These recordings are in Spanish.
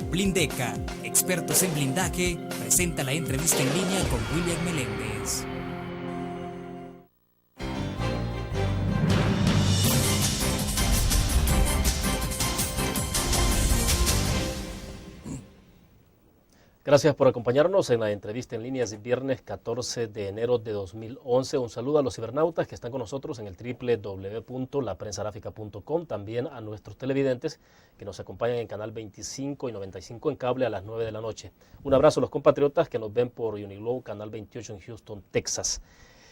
Blindeca, expertos en blindaje, presenta la entrevista en línea con William Meléndez. Gracias por acompañarnos en la entrevista en línea. Es viernes 14 de enero de 2011. Un saludo a los cibernautas que están con nosotros en el www.laprensagráfica.com, también a nuestros televidentes que nos acompañan en Canal 25 y 95 en cable a las 9 de la noche. Un abrazo a los compatriotas que nos ven por Uniglow, Canal 28 en Houston, Texas.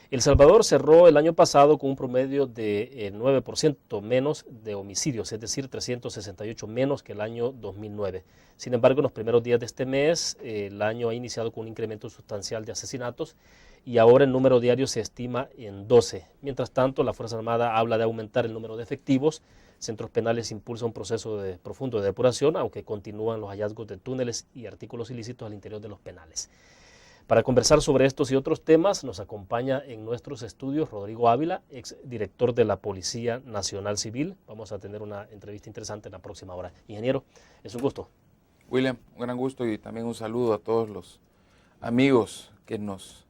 El Salvador cerró el año pasado con un promedio de 9% menos de homicidios, es decir, 368 menos que el año 2009. Sin embargo, en los primeros días de este mes, el año ha iniciado con un incremento sustancial de asesinatos y ahora el número diario se estima en 12. Mientras tanto, la Fuerza Armada habla de aumentar el número de efectivos. Centros penales impulsa un proceso profundo de depuración, aunque continúan los hallazgos de túneles y artículos ilícitos al interior de los penales. Para conversar sobre estos y otros temas, nos acompaña en nuestros estudios Rodrigo Ávila, exdirector de la Policía Nacional Civil. Vamos a tener una entrevista interesante en la próxima hora. Ingeniero, es un gusto. William, un gran gusto y también un saludo a todos los amigos que nos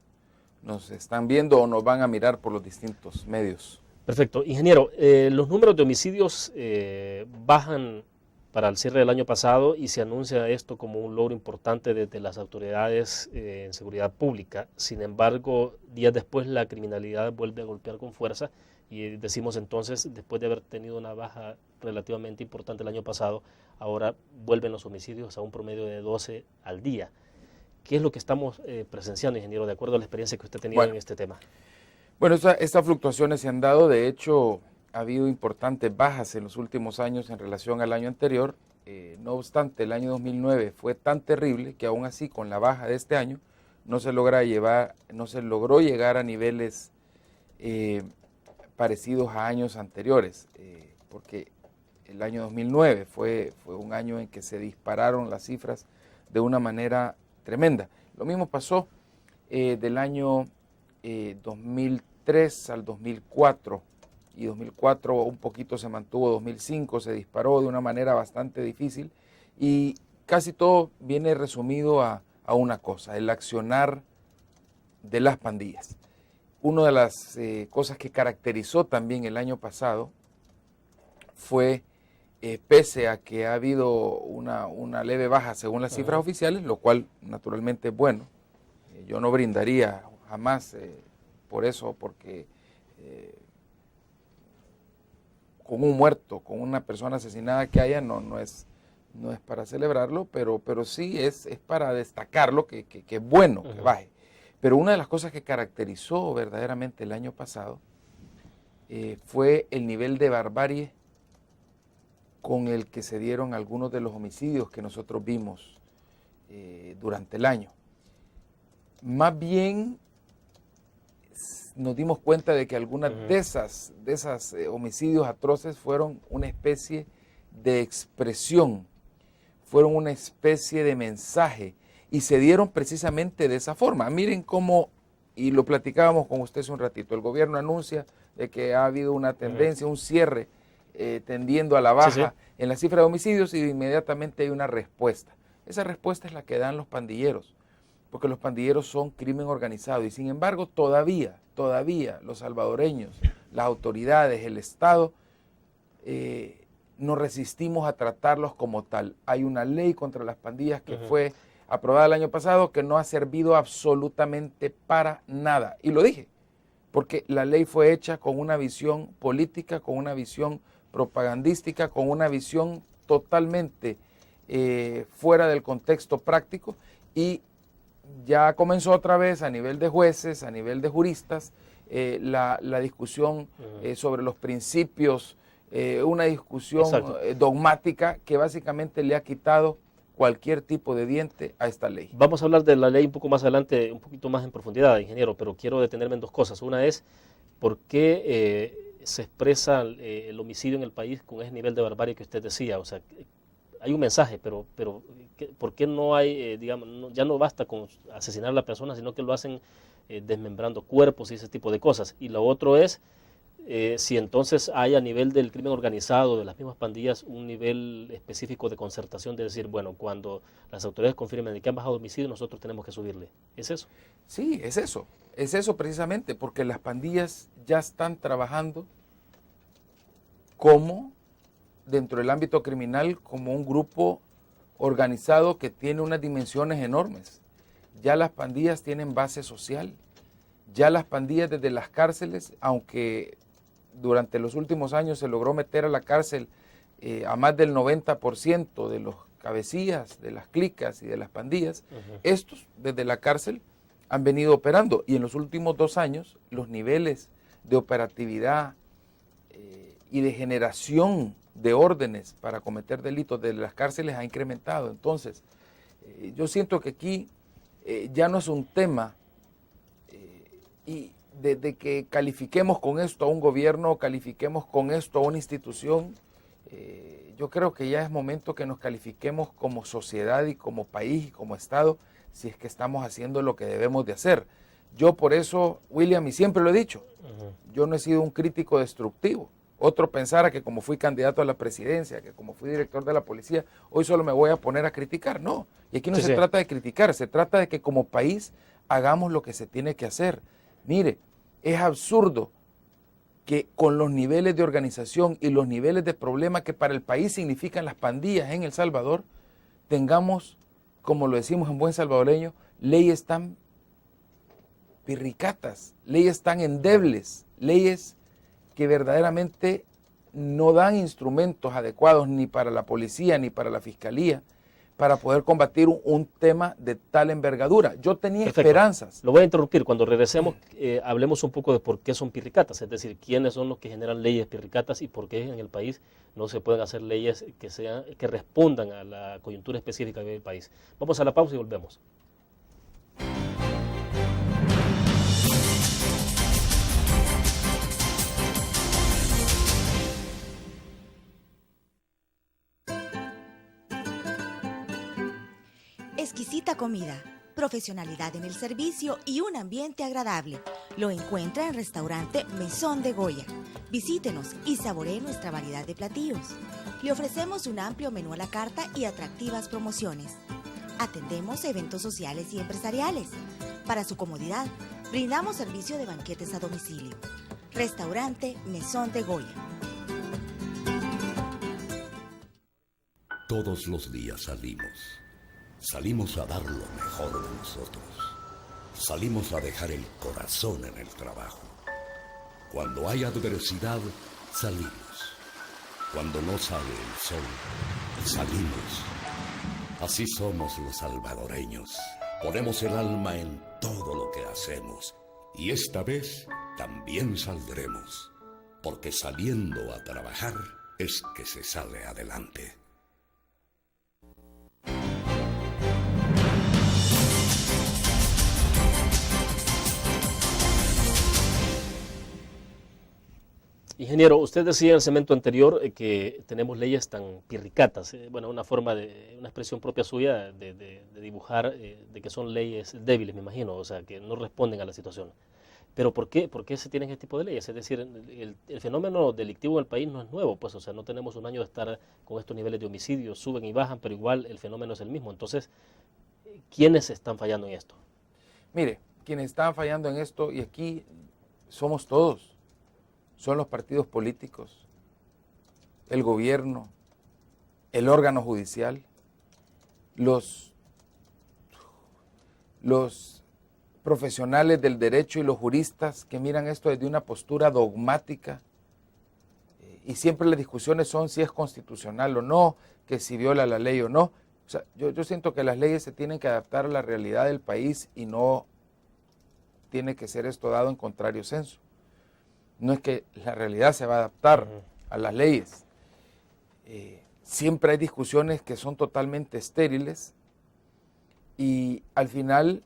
están viendo o nos van a mirar por los distintos medios. Perfecto. Ingeniero, los números de homicidios bajan para el cierre del año pasado y se anuncia esto como un logro importante desde las autoridades en seguridad pública. Sin embargo, días después la criminalidad vuelve a golpear con fuerza y decimos entonces, después de haber tenido una baja relativamente importante el año pasado, ahora vuelven los homicidios a un promedio de 12 al día. ¿Qué es lo que estamos presenciando, ingeniero, de acuerdo a la experiencia que usted ha tenido en este tema? Bueno, estas fluctuaciones se han dado, de hecho, ha habido importantes bajas en los últimos años en relación al año anterior. No obstante, el año 2009 fue tan terrible que aún así con la baja de este año no se logró llegar a niveles parecidos a años anteriores, porque el año 2009 fue un año en que se dispararon las cifras de una manera tremenda. Lo mismo pasó del año 2003 al 2004. Y 2004 un poquito se mantuvo, 2005 se disparó de una manera bastante difícil y casi todo viene resumido a una cosa, el accionar de las pandillas. Una de las cosas que caracterizó también el año pasado fue, pese a que ha habido una leve baja según las cifras oficiales, lo cual naturalmente es bueno, yo no brindaría jamás por eso, porque con un muerto, con una persona asesinada que haya, no es para celebrarlo, pero sí es para destacarlo, que es bueno que baje. Pero una de las cosas que caracterizó verdaderamente el año pasado fue el nivel de barbarie con el que se dieron algunos de los homicidios que nosotros vimos durante el año. Más bien nos dimos cuenta de que algunas de esas homicidios atroces fueron una especie de expresión, fueron una especie de mensaje y se dieron precisamente de esa forma. Miren cómo, y lo platicábamos con usted hace un ratito, el gobierno anuncia de que ha habido una tendencia, un cierre tendiendo a la baja en la cifra de homicidios y inmediatamente hay una respuesta. Esa respuesta es la que dan los pandilleros, porque los pandilleros son crimen organizado y sin embargo todavía los salvadoreños, las autoridades, el Estado, nos resistimos a tratarlos como tal. Hay una ley contra las pandillas que fue aprobada el año pasado que no ha servido absolutamente para nada. Y lo dije, porque la ley fue hecha con una visión política, con una visión propagandística, con una visión totalmente fuera del contexto práctico y ya comenzó otra vez a nivel de jueces, a nivel de juristas, la discusión sobre los principios, una discusión dogmática que básicamente le ha quitado cualquier tipo de diente a esta ley. Vamos a hablar de la ley un poco más adelante, un poquito más en profundidad, ingeniero, pero quiero detenerme en dos cosas. Una es, ¿por qué se expresa el homicidio en el país con ese nivel de barbarie que usted decía? O sea, hay un mensaje, pero ¿por qué no hay, ya no basta con asesinar a la persona, sino que lo hacen desmembrando cuerpos y ese tipo de cosas? Y lo otro es, si entonces hay a nivel del crimen organizado, de las mismas pandillas, un nivel específico de concertación de decir, bueno, cuando las autoridades confirmen de que han bajado homicidios, nosotros tenemos que subirle. ¿Es eso? Sí, es eso precisamente, porque las pandillas ya están trabajando como, dentro del ámbito criminal, como un grupo organizado que tiene unas dimensiones enormes. Ya las pandillas tienen base social, ya las pandillas desde las cárceles, aunque durante los últimos años se logró meter a la cárcel a más del 90% de los cabecillas, de las clicas y de las pandillas, estos desde la cárcel han venido operando, y en los últimos 2 años los niveles de operatividad y de generación de órdenes para cometer delitos de las cárceles ha incrementado. Entonces, yo siento que aquí ya no es un tema y de que califiquemos con esto a un gobierno o califiquemos con esto a una institución. Yo creo que ya es momento que nos califiquemos como sociedad y como país y como Estado, si es que estamos haciendo lo que debemos de hacer. Yo por eso, William, y siempre lo he dicho, yo no he sido un crítico destructivo. Otro pensara que como fui candidato a la presidencia, que como fui director de la policía, hoy solo me voy a poner a criticar. No, y aquí no se trata de criticar, se trata de que como país hagamos lo que se tiene que hacer. Mire, es absurdo que con los niveles de organización y los niveles de problema que para el país significan las pandillas en El Salvador, tengamos, como lo decimos en buen salvadoreño, leyes tan pirricatas, leyes tan endebles, leyes que verdaderamente no dan instrumentos adecuados ni para la policía ni para la fiscalía para poder combatir un tema de tal envergadura. Yo tenía esperanzas. Lo voy a interrumpir. Cuando regresemos, hablemos un poco de por qué son pirricatas, es decir, quiénes son los que generan leyes pirricatas y por qué en el país no se pueden hacer leyes que respondan a la coyuntura específica del país. Vamos a la pausa y volvemos. Exquisita comida, profesionalidad en el servicio y un ambiente agradable. Lo encuentra en Restaurante Mesón de Goya. Visítenos y saboree nuestra variedad de platillos. Le ofrecemos un amplio menú a la carta y atractivas promociones. Atendemos eventos sociales y empresariales. Para su comodidad, brindamos servicio de banquetes a domicilio. Restaurante Mesón de Goya. Todos los días salimos. Salimos a dar lo mejor de nosotros. Salimos a dejar el corazón en el trabajo. Cuando hay adversidad, salimos. Cuando no sale el sol, salimos. Así somos los salvadoreños. Ponemos el alma en todo lo que hacemos. Y esta vez también saldremos. Porque saliendo a trabajar es que se sale adelante. Ingeniero, usted decía en el segmento anterior que tenemos leyes tan pirricatas, bueno, una expresión propia suya de dibujar de que son leyes débiles, me imagino, o sea, que no responden a la situación. Pero ¿por qué se tienen este tipo de leyes? Es decir, el fenómeno delictivo en el país no es nuevo, pues, o sea, no tenemos un año de estar con estos niveles de homicidios, suben y bajan, pero igual el fenómeno es el mismo. Entonces, ¿quiénes están fallando en esto? Mire, quienes están fallando en esto, y aquí somos todos, son los partidos políticos, el gobierno, el órgano judicial, los profesionales del derecho y los juristas que miran esto desde una postura dogmática, y siempre las discusiones son si es constitucional o no, que si viola la ley o no. O sea, yo siento que las leyes se tienen que adaptar a la realidad del país y no tiene que ser esto dado en contrario senso. No es que la realidad se va a adaptar a las leyes. Siempre hay discusiones que son totalmente estériles y al final,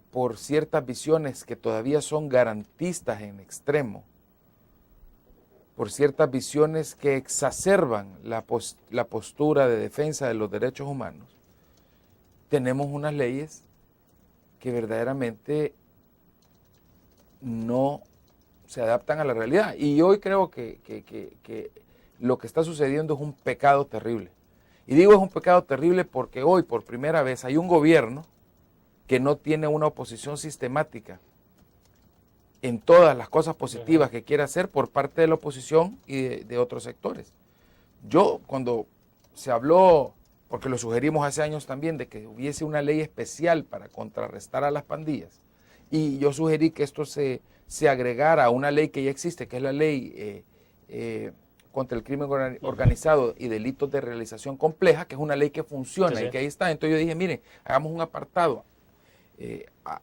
por ciertas visiones que todavía son garantistas en extremo, por ciertas visiones que exacerban la postura de defensa de los derechos humanos, tenemos unas leyes que verdaderamente no se adaptan a la realidad. Y hoy creo que lo que está sucediendo es un pecado terrible. Y digo es un pecado terrible porque hoy por primera vez hay un gobierno que no tiene una oposición sistemática en todas las cosas positivas que quiere hacer por parte de la oposición y de otros sectores. Yo, cuando se habló, porque lo sugerimos hace años también, de que hubiese una ley especial para contrarrestar a las pandillas, y yo sugerí que esto se agregara a una ley que ya existe, que es la ley contra el crimen organizado y delitos de realización compleja, que es una ley que funciona y que ahí está. Entonces yo dije, miren, hagamos un apartado,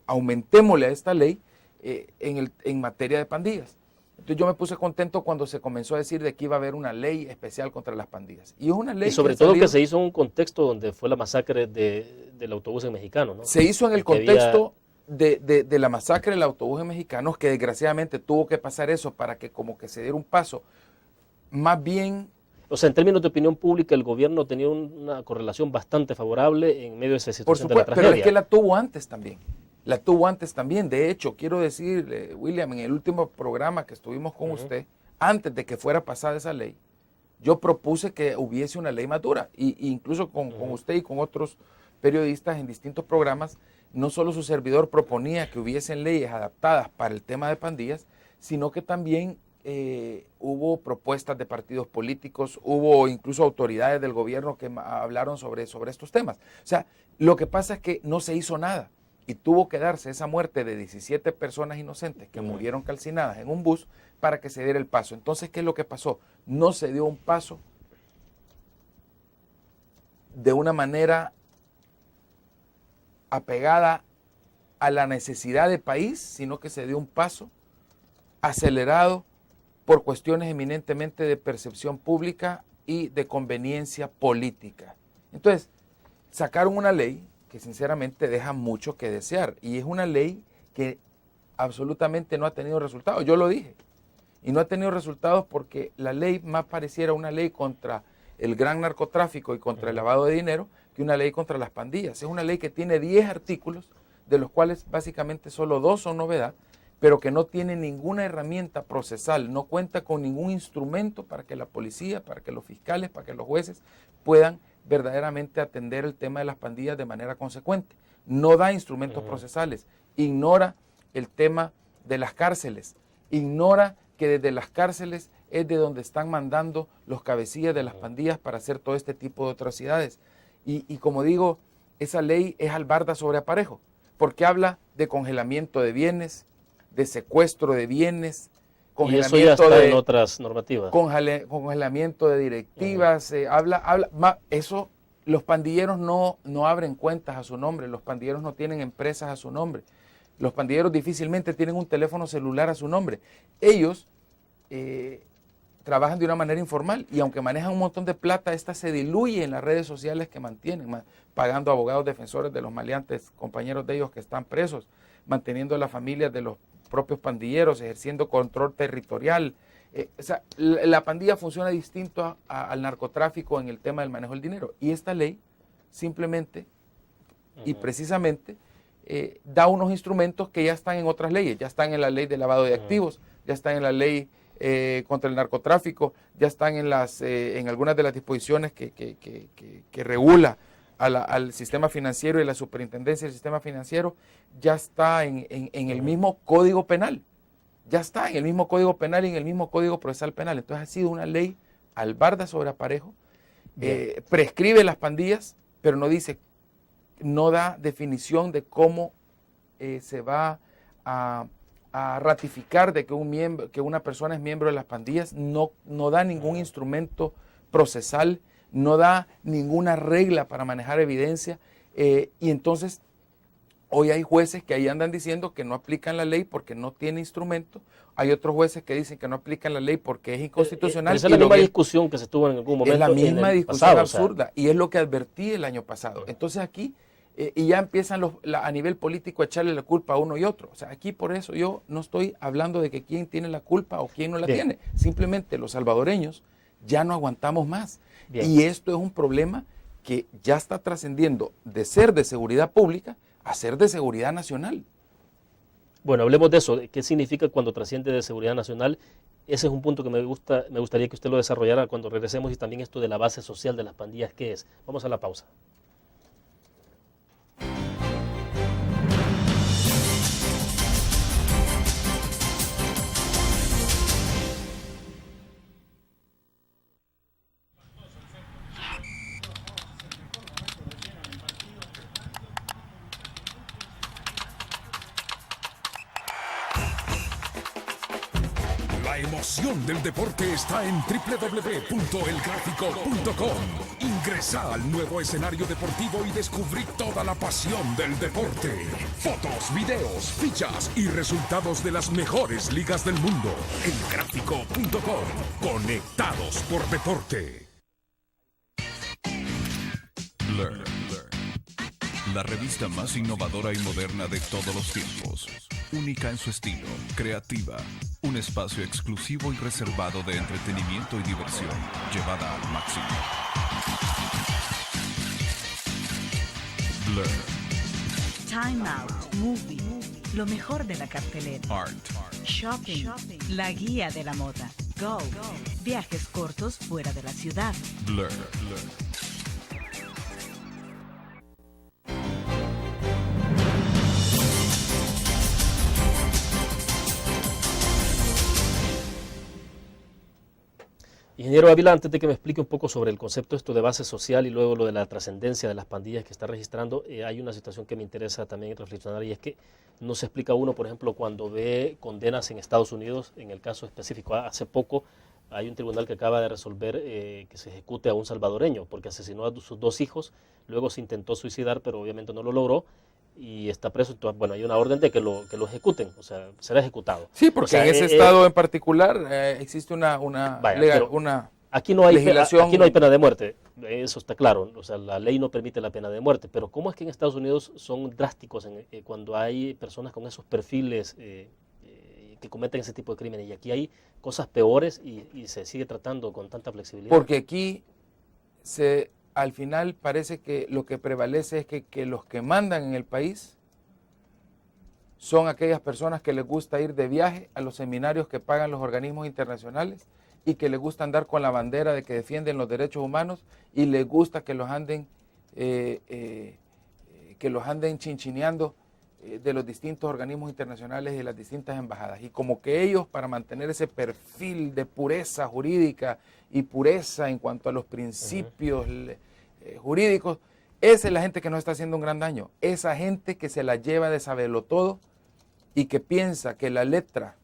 aumentémosle a esta ley en materia de pandillas. Entonces yo me puse contento cuando se comenzó a decir de que iba a haber una ley especial contra las pandillas. Y es una ley. Y sobre todo que se hizo en un contexto donde fue la masacre del autobús mexicano, ¿no? Se hizo en el contexto de la masacre del autobús mexicano, que desgraciadamente tuvo que pasar eso para que como que se diera un paso más bien. O sea, en términos de opinión pública, el gobierno tenía una correlación bastante favorable en medio de esa situación de la tragedia. Pero es que la tuvo antes también. La tuvo antes también. De hecho, quiero decirle, William, en el último programa que estuvimos con usted, antes de que fuera pasada esa ley, yo propuse que hubiese una ley madura. Y incluso con usted y con otros periodistas en distintos programas, no solo su servidor proponía que hubiesen leyes adaptadas para el tema de pandillas, sino que también hubo propuestas de partidos políticos, hubo incluso autoridades del gobierno que hablaron sobre estos temas. O sea, lo que pasa es que no se hizo nada y tuvo que darse esa muerte de 17 personas inocentes que murieron calcinadas en un bus para que se diera el paso. Entonces, ¿qué es lo que pasó? No se dio un paso de una manera apegada a la necesidad de país, sino que se dio un paso acelerado por cuestiones eminentemente de percepción pública y de conveniencia política. Entonces, sacaron una ley que sinceramente deja mucho que desear, y es una ley que absolutamente no ha tenido resultados. Yo lo dije, y no ha tenido resultados porque la ley más pareciera una ley contra el gran narcotráfico y contra el lavado de dinero que una ley contra las pandillas. Es una ley que tiene 10 artículos, de los cuales básicamente solo 2 son novedad, pero que no tiene ninguna herramienta procesal, no cuenta con ningún instrumento para que la policía, para que los fiscales, para que los jueces puedan verdaderamente atender el tema de las pandillas de manera consecuente. No da instrumentos procesales, ignora el tema de las cárceles, ignora que desde las cárceles es de donde están mandando los cabecillas de las pandillas para hacer todo este tipo de atrocidades. Y como digo, esa ley es albarda sobre aparejo, porque habla de congelamiento de bienes, de secuestro de bienes, congelamiento y eso ya está en otras normativas. Congelamiento de directivas, eso, los pandilleros no abren cuentas a su nombre, los pandilleros no tienen empresas a su nombre, los pandilleros difícilmente tienen un teléfono celular a su nombre. Ellos trabajan de una manera informal y aunque manejan un montón de plata, esta se diluye en las redes sociales que mantienen, pagando abogados defensores de los maleantes, compañeros de ellos que están presos, manteniendo las familias de los propios pandilleros, ejerciendo control territorial. O sea, la pandilla funciona distinto al narcotráfico en el tema del manejo del dinero. Y esta ley simplemente y precisamente da unos instrumentos que ya están en otras leyes, ya están en la ley de lavado de activos, ya están en la ley contra el narcotráfico, ya están en algunas de las disposiciones que regula al sistema financiero y la superintendencia del sistema financiero, ya está en el mismo Código Penal. Ya está en el mismo Código Penal y en el mismo Código Procesal Penal. Entonces ha sido una ley albarda sobre aparejo, prescribe las pandillas, pero no da definición de cómo se va a ratificar de que una persona es miembro de las pandillas, no da ningún instrumento procesal, no da ninguna regla para manejar evidencia, y entonces hoy hay jueces que ahí andan diciendo que no aplican la ley porque no tiene instrumento, hay otros jueces que dicen que no aplican la ley porque es inconstitucional. Esa es la misma discusión que se tuvo en algún momento. Es la misma discusión pasado, absurda, y es lo que advertí el año pasado. Entonces aquí, y ya empiezan a nivel político a echarle la culpa a uno y otro. O sea, aquí por eso yo no estoy hablando de que quién tiene la culpa o quién no la tiene. Simplemente los salvadoreños ya no aguantamos más. Y esto es un problema que ya está trascendiendo de ser de seguridad pública a ser de seguridad nacional. Bueno, hablemos de eso. ¿Qué significa cuando trasciende de seguridad nacional? Ese es un punto que me gustaría que usted lo desarrollara cuando regresemos, y también esto de la base social de las pandillas, ¿qué es? Vamos a la pausa. La emoción del deporte está en www.elgráfico.com. Ingresa al nuevo escenario deportivo y descubrí toda la pasión del deporte. Fotos, videos, fichas y resultados de las mejores ligas del mundo. Elgráfico.com. Conectados por deporte. Learn. La revista más innovadora y moderna de todos los tiempos. Única en su estilo, creativa. Un espacio exclusivo y reservado de entretenimiento y diversión, llevada al máximo. Blur. Time Out, Movie, lo mejor de la cartelera. Art. Shopping, la guía de la moda. Go, viajes cortos fuera de la ciudad. Blur. Ingeniero Ávila, antes de que me explique un poco sobre el concepto esto de base social y luego lo de la trascendencia de las pandillas que está registrando, hay una situación que me interesa también reflexionar, y es que no se explica uno, por ejemplo, cuando ve condenas en Estados Unidos, en el caso específico, hace poco hay un tribunal que acaba de resolver que se ejecute a un salvadoreño porque asesinó a sus 2 hijos, luego se intentó suicidar, pero obviamente no lo logró, y está preso. Entonces, bueno, hay una orden de que lo ejecuten, o sea, será ejecutado. Sí, porque o sea, en ese estado en particular existe una aquí no hay legislación. aquí no hay pena de muerte, eso está claro, o sea, la ley no permite la pena de muerte, pero ¿cómo es que en Estados Unidos son drásticos cuando hay personas con esos perfiles que cometen ese tipo de crímenes, y aquí hay cosas peores y se sigue tratando con tanta flexibilidad? Porque aquí al final parece que lo que prevalece es que los que mandan en el país son aquellas personas que les gusta ir de viaje a los seminarios que pagan los organismos internacionales y que les gusta andar con la bandera de que defienden los derechos humanos, y les gusta que los anden chinchineando de los distintos organismos internacionales y de las distintas embajadas. Y como que ellos, para mantener ese perfil de pureza jurídica y pureza en cuanto a los principios jurídicos, esa es la gente que nos está haciendo un gran daño. Esa gente que se la lleva de saberlo todo y que piensa que la letra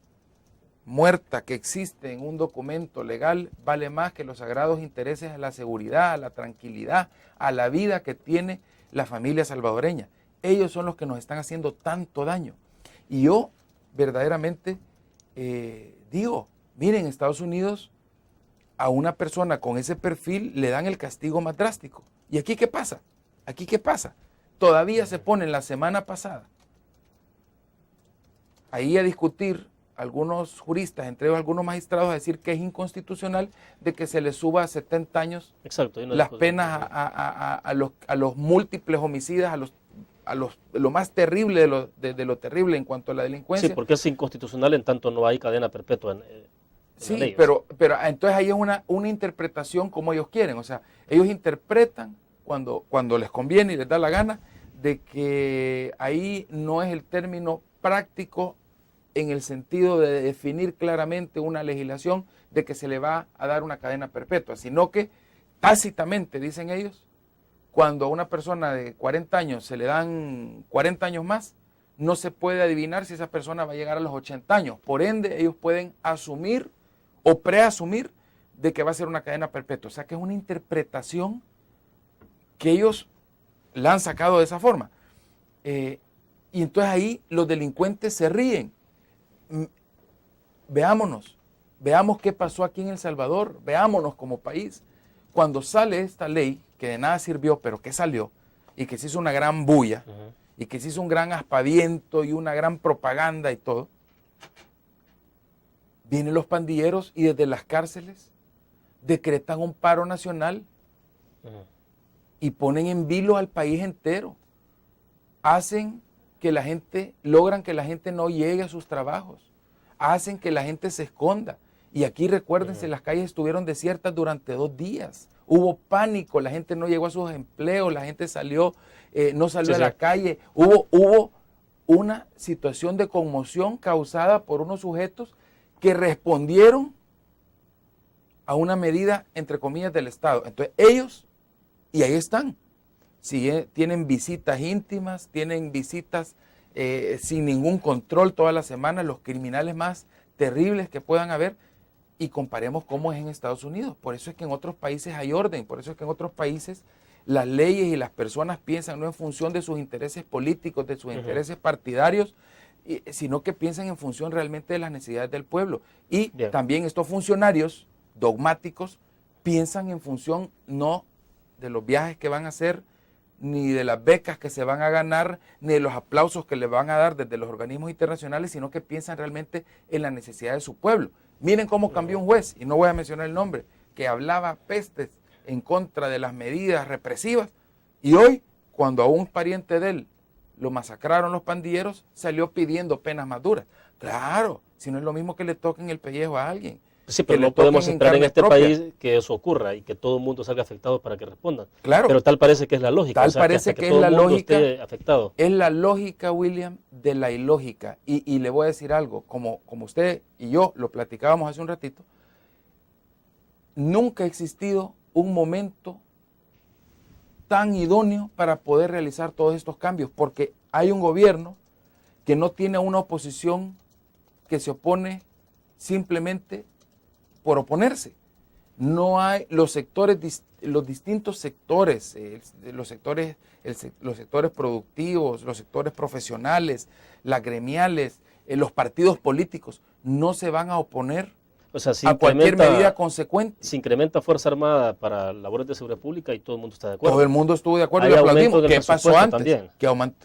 muerta que existe en un documento legal vale más que los sagrados intereses a la seguridad, a la tranquilidad, a la vida que tiene la familia salvadoreña. Ellos son los que nos están haciendo tanto daño. Y yo verdaderamente digo, miren, en Estados Unidos a una persona con ese perfil le dan el castigo más drástico. ¿Y aquí qué pasa? ¿Aquí qué pasa? Todavía se ponen la semana pasada ahí a discutir algunos juristas, entre ellos algunos magistrados, a decir que es inconstitucional de que se les suba a 70 años las penas a los múltiples homicidas, lo más terrible de lo terrible en cuanto a la delincuencia. Sí, porque es inconstitucional en tanto no hay cadena perpetua en sí, la ley. pero entonces ahí es una interpretación como ellos quieren. O sea, ellos interpretan cuando les conviene y les da la gana, de que ahí no es el término práctico en el sentido de definir claramente una legislación de que se le va a dar una cadena perpetua, sino que tácitamente, dicen ellos, cuando a una persona de 40 años se le dan 40 años más, no se puede adivinar si esa persona va a llegar a los 80 años. Por ende, ellos pueden asumir o preasumir de que va a ser una cadena perpetua. O sea, que es una interpretación que ellos la han sacado de esa forma. Y entonces ahí los delincuentes se ríen. Veamos qué pasó aquí en El Salvador, veámonos como país. Cuando sale esta ley, que de nada sirvió, pero que salió, y que se hizo una gran bulla, y que se hizo un gran aspaviento y una gran propaganda y todo, vienen los pandilleros y desde las cárceles decretan un paro nacional y ponen en vilo al país entero. Hacen que la gente, logran que la gente no llegue a sus trabajos, hacen que la gente se esconda. Y aquí recuérdense, las calles estuvieron desiertas durante 2 días. Hubo pánico, la gente no llegó a sus empleos, la gente salió, no salió a la calle. Hubo una situación de conmoción causada por unos sujetos que respondieron a una medida, entre comillas, del Estado. Entonces ellos, y ahí están, tienen visitas íntimas, tienen visitas sin ningún control toda la semana, los criminales más terribles que puedan haber, y comparemos cómo es en Estados Unidos. Por eso es que en otros países hay orden, por eso es que en otros países las leyes y las personas piensan no en función de sus intereses políticos, de sus intereses partidarios, sino que piensan en función realmente de las necesidades del pueblo. Y también estos funcionarios dogmáticos piensan en función no de los viajes que van a hacer, ni de las becas que se van a ganar, ni de los aplausos que le van a dar desde los organismos internacionales, sino que piensan realmente en la necesidad de su pueblo. Miren cómo cambió un juez, y no voy a mencionar el nombre, que hablaba pestes en contra de las medidas represivas, y hoy, cuando a un pariente de él lo masacraron los pandilleros, salió pidiendo penas más duras. Claro, si no es lo mismo que le toquen el pellejo a alguien. Sí, pero no podemos entrar en este país que eso ocurra y que todo el mundo salga afectado para que respondan. Claro. Pero tal parece que es la lógica. Tal parece que es la lógica. Afectado. Es la lógica, William, de la ilógica. Y le voy a decir algo, como usted y yo lo platicábamos hace un ratito, nunca ha existido un momento tan idóneo para poder realizar todos estos cambios, porque hay un gobierno que no tiene una oposición que se opone simplemente por oponerse. No hay los distintos sectores, los sectores productivos, los sectores profesionales, las gremiales, los partidos políticos, no se van a oponer a cualquier medida consecuente. Se incrementa Fuerza Armada para labores de seguridad pública y todo el mundo está de acuerdo. Todo el mundo estuvo de acuerdo y lo aplaudimos. ¿Qué pasó antes?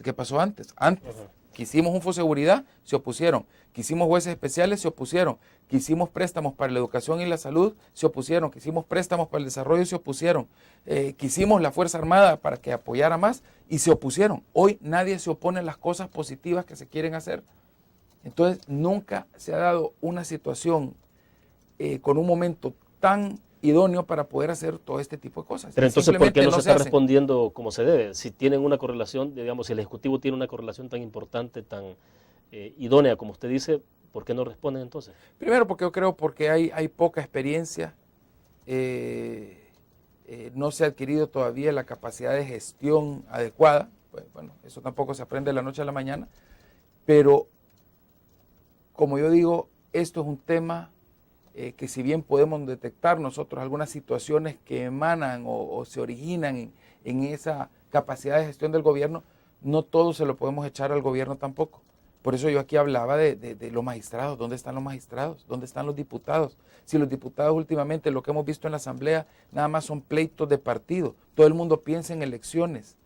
¿Qué pasó antes? Antes. Quisimos un Foseguridad, se opusieron. Quisimos jueces especiales, se opusieron. Quisimos préstamos para la educación y la salud, se opusieron. Quisimos préstamos para el desarrollo, se opusieron. Quisimos la Fuerza Armada para que apoyara más y se opusieron. Hoy nadie se opone a las cosas positivas que se quieren hacer. Entonces, nunca se ha dado una situación con un momento tan idóneo para poder hacer todo este tipo de cosas. Pero entonces, ¿por qué no se está respondiendo como se debe? Si tienen una correlación, digamos, si el Ejecutivo tiene una correlación tan importante, tan idónea como usted dice, ¿por qué no responden entonces? Primero porque yo creo porque hay poca experiencia, no se ha adquirido todavía la capacidad de gestión adecuada. Pues, bueno, eso tampoco se aprende de la noche a la mañana, pero como yo digo, esto es un tema que si bien podemos detectar nosotros algunas situaciones que emanan o se originan en esa capacidad de gestión del gobierno, no todo se lo podemos echar al gobierno tampoco. Por eso yo aquí hablaba de los magistrados. ¿Dónde están los magistrados? ¿Dónde están los diputados? Si los diputados últimamente, lo que hemos visto en la Asamblea, nada más son pleitos de partido. Todo el mundo piensa en elecciones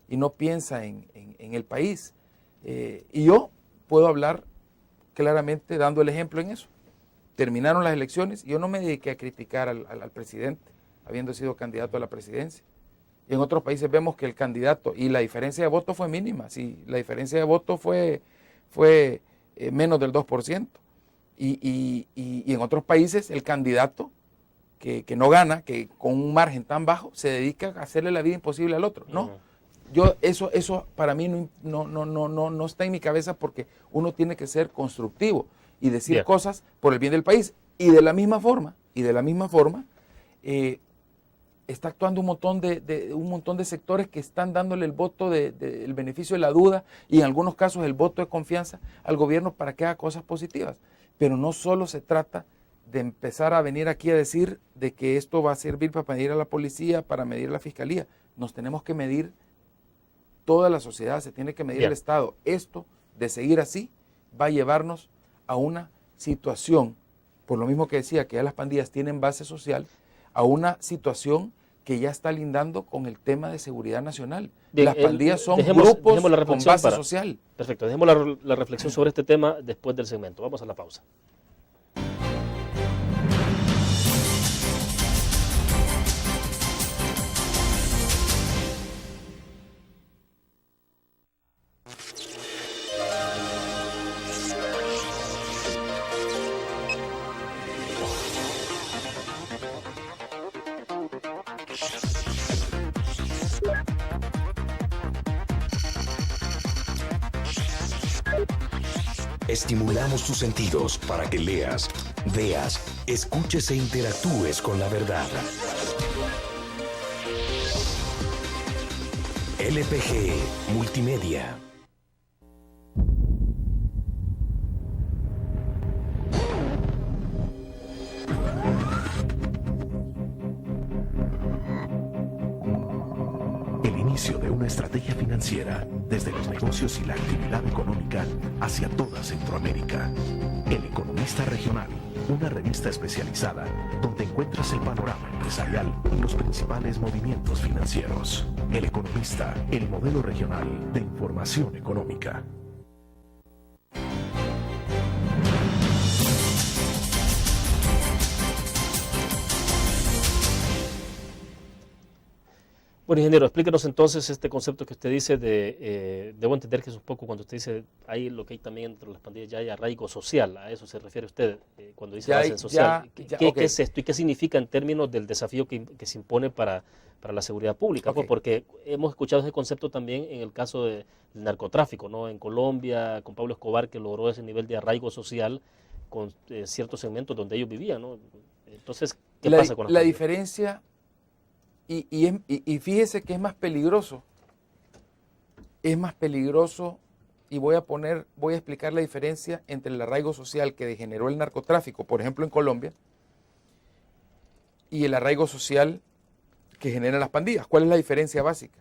y no piensa en el país. Y yo puedo hablar claramente dando el ejemplo en eso. Terminaron las elecciones y yo no me dediqué a criticar al presidente, habiendo sido candidato a la presidencia. Y en otros países vemos que el candidato, y la diferencia de voto fue mínima, sí, la diferencia de voto fue menos del 2%. Y en otros países el candidato que no gana, que con un margen tan bajo, se dedica a hacerle la vida imposible al otro. No, eso para mí no está en mi cabeza, porque uno tiene que ser constructivo y decir cosas por el bien del país. Y de la misma forma, está actuando un montón de sectores que están dándole el voto el beneficio de la duda y en algunos casos el voto de confianza al gobierno para que haga cosas positivas. Pero no solo se trata de empezar a venir aquí a decir de que esto va a servir para medir a la policía, para medir a la fiscalía. Nos tenemos que medir toda la sociedad, se tiene que medir el Estado. Esto, de seguir así, va a llevarnos a una situación, por lo mismo que decía, que ya las pandillas tienen base social, a una situación que ya está lindando con el tema de seguridad nacional. Bien, las pandillas son grupos con base social. Perfecto, dejemos la reflexión sobre este tema después del segmento. Vamos a la pausa. Estimulamos tus sentidos para que leas, veas, escuches e interactúes con la verdad. LPG Multimedia. El inicio de una estrategia financiera desde los negocios y la actividad económica hacia toda Centroamérica. El Economista Regional, una revista especializada donde encuentras el panorama empresarial y los principales movimientos financieros. El Economista, el modelo regional de información económica. Bueno, ingeniero, explíquenos entonces este concepto que usted dice de, debo entender que es un poco cuando usted dice, hay lo que hay también entre las pandillas, ya hay arraigo social, a eso se refiere usted cuando dice base social. ¿Qué es esto y qué significa en términos del desafío que se impone para la seguridad pública? Pues porque hemos escuchado ese concepto también en el caso del narcotráfico, ¿no? En Colombia, con Pablo Escobar, que logró ese nivel de arraigo social con ciertos segmentos donde ellos vivían, ¿no? Entonces, ¿qué pasa con la diferencia? Y fíjese que es más peligroso, y voy a explicar la diferencia entre el arraigo social que degeneró el narcotráfico, por ejemplo en Colombia, y el arraigo social que generan las pandillas. ¿Cuál es la diferencia básica?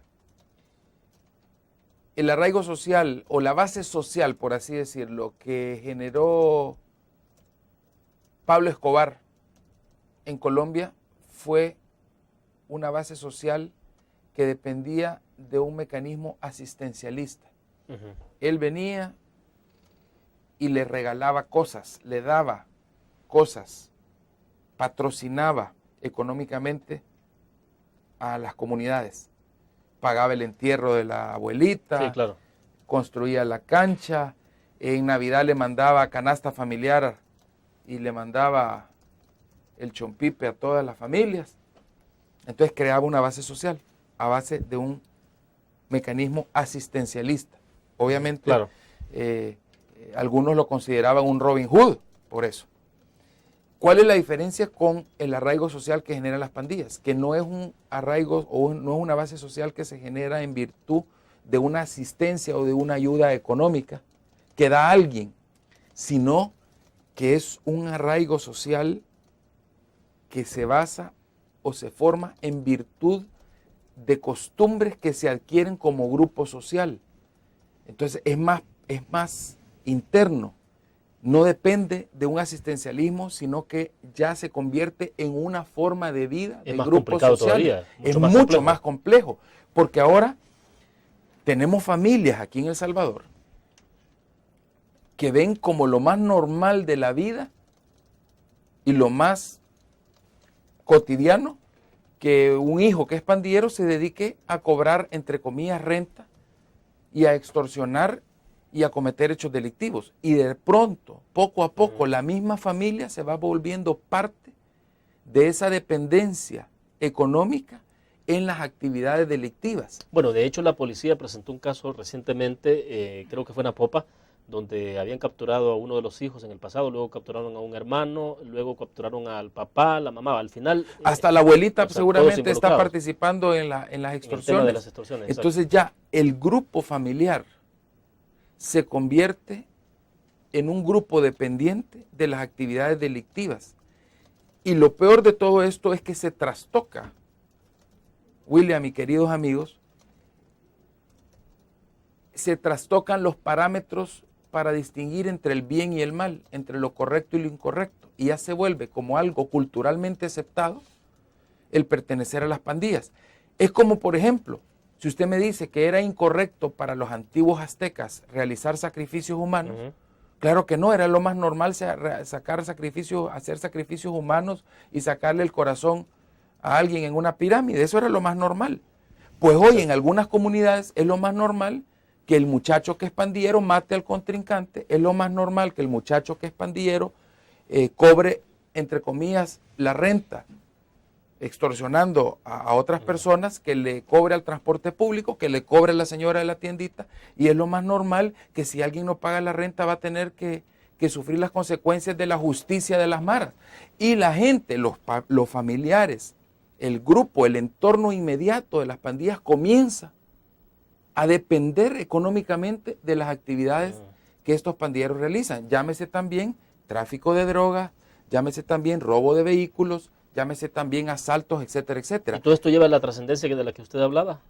El arraigo social o la base social, por así decirlo, que generó Pablo Escobar en Colombia fue una base social que dependía de un mecanismo asistencialista. Él venía y le regalaba cosas, le daba cosas, patrocinaba económicamente a las comunidades. Pagaba el entierro de la abuelita, construía la cancha, en Navidad le mandaba canasta familiar y le mandaba el chompipe a todas las familias. Entonces creaba una base social a base de un mecanismo asistencialista. Obviamente, algunos lo consideraban un Robin Hood por eso. ¿Cuál es la diferencia con el arraigo social que generan las pandillas? Que no es un arraigo o no es una base social que se genera en virtud de una asistencia o de una ayuda económica que da a alguien, sino que es un arraigo social que se basa o se forma en virtud de costumbres que se adquieren como grupo social. Entonces es más interno, no depende de un asistencialismo, sino que ya se convierte en una forma de vida del grupo social. Es mucho más complejo, porque ahora tenemos familias aquí en El Salvador que ven como lo más normal de la vida y lo más cotidiano que un hijo que es pandillero se dedique a cobrar, entre comillas, renta y a extorsionar y a cometer hechos delictivos. Y de pronto, poco a poco, la misma familia se va volviendo parte de esa dependencia económica en las actividades delictivas. Bueno, de hecho la policía presentó un caso recientemente, creo que fue en Apopa, donde habían capturado a uno de los hijos en el pasado, luego capturaron a un hermano, luego capturaron al papá, la mamá, al final... Hasta la abuelita seguramente está participando en las extorsiones. En el tema de las extorsiones. Entonces ya el grupo familiar se convierte en un grupo dependiente de las actividades delictivas. Y lo peor de todo esto es que se trastoca, William y queridos amigos, se trastocan los parámetros para distinguir entre el bien y el mal, entre lo correcto y lo incorrecto. Y ya se vuelve como algo culturalmente aceptado el pertenecer a las pandillas. Es como, por ejemplo, si usted me dice que era incorrecto para los antiguos aztecas realizar sacrificios humanos, claro que no, era lo más normal hacer sacrificios humanos y sacarle el corazón a alguien en una pirámide. Eso era lo más normal. Pues hoy en algunas comunidades es lo más normal que el muchacho que es pandillero mate al contrincante, es lo más normal que el muchacho que es pandillero cobre, entre comillas, la renta extorsionando a otras personas, que le cobre al transporte público, que le cobre a la señora de la tiendita, y es lo más normal que si alguien no paga la renta va a tener que sufrir las consecuencias de la justicia de las maras. Y la gente, los familiares, el grupo, el entorno inmediato de las pandillas comienza a depender económicamente de las actividades que estos pandilleros realizan. Llámese también tráfico de drogas, llámese también robo de vehículos, llámese también asaltos, etcétera, etcétera. ¿Y todo esto lleva a la trascendencia de la que usted hablaba?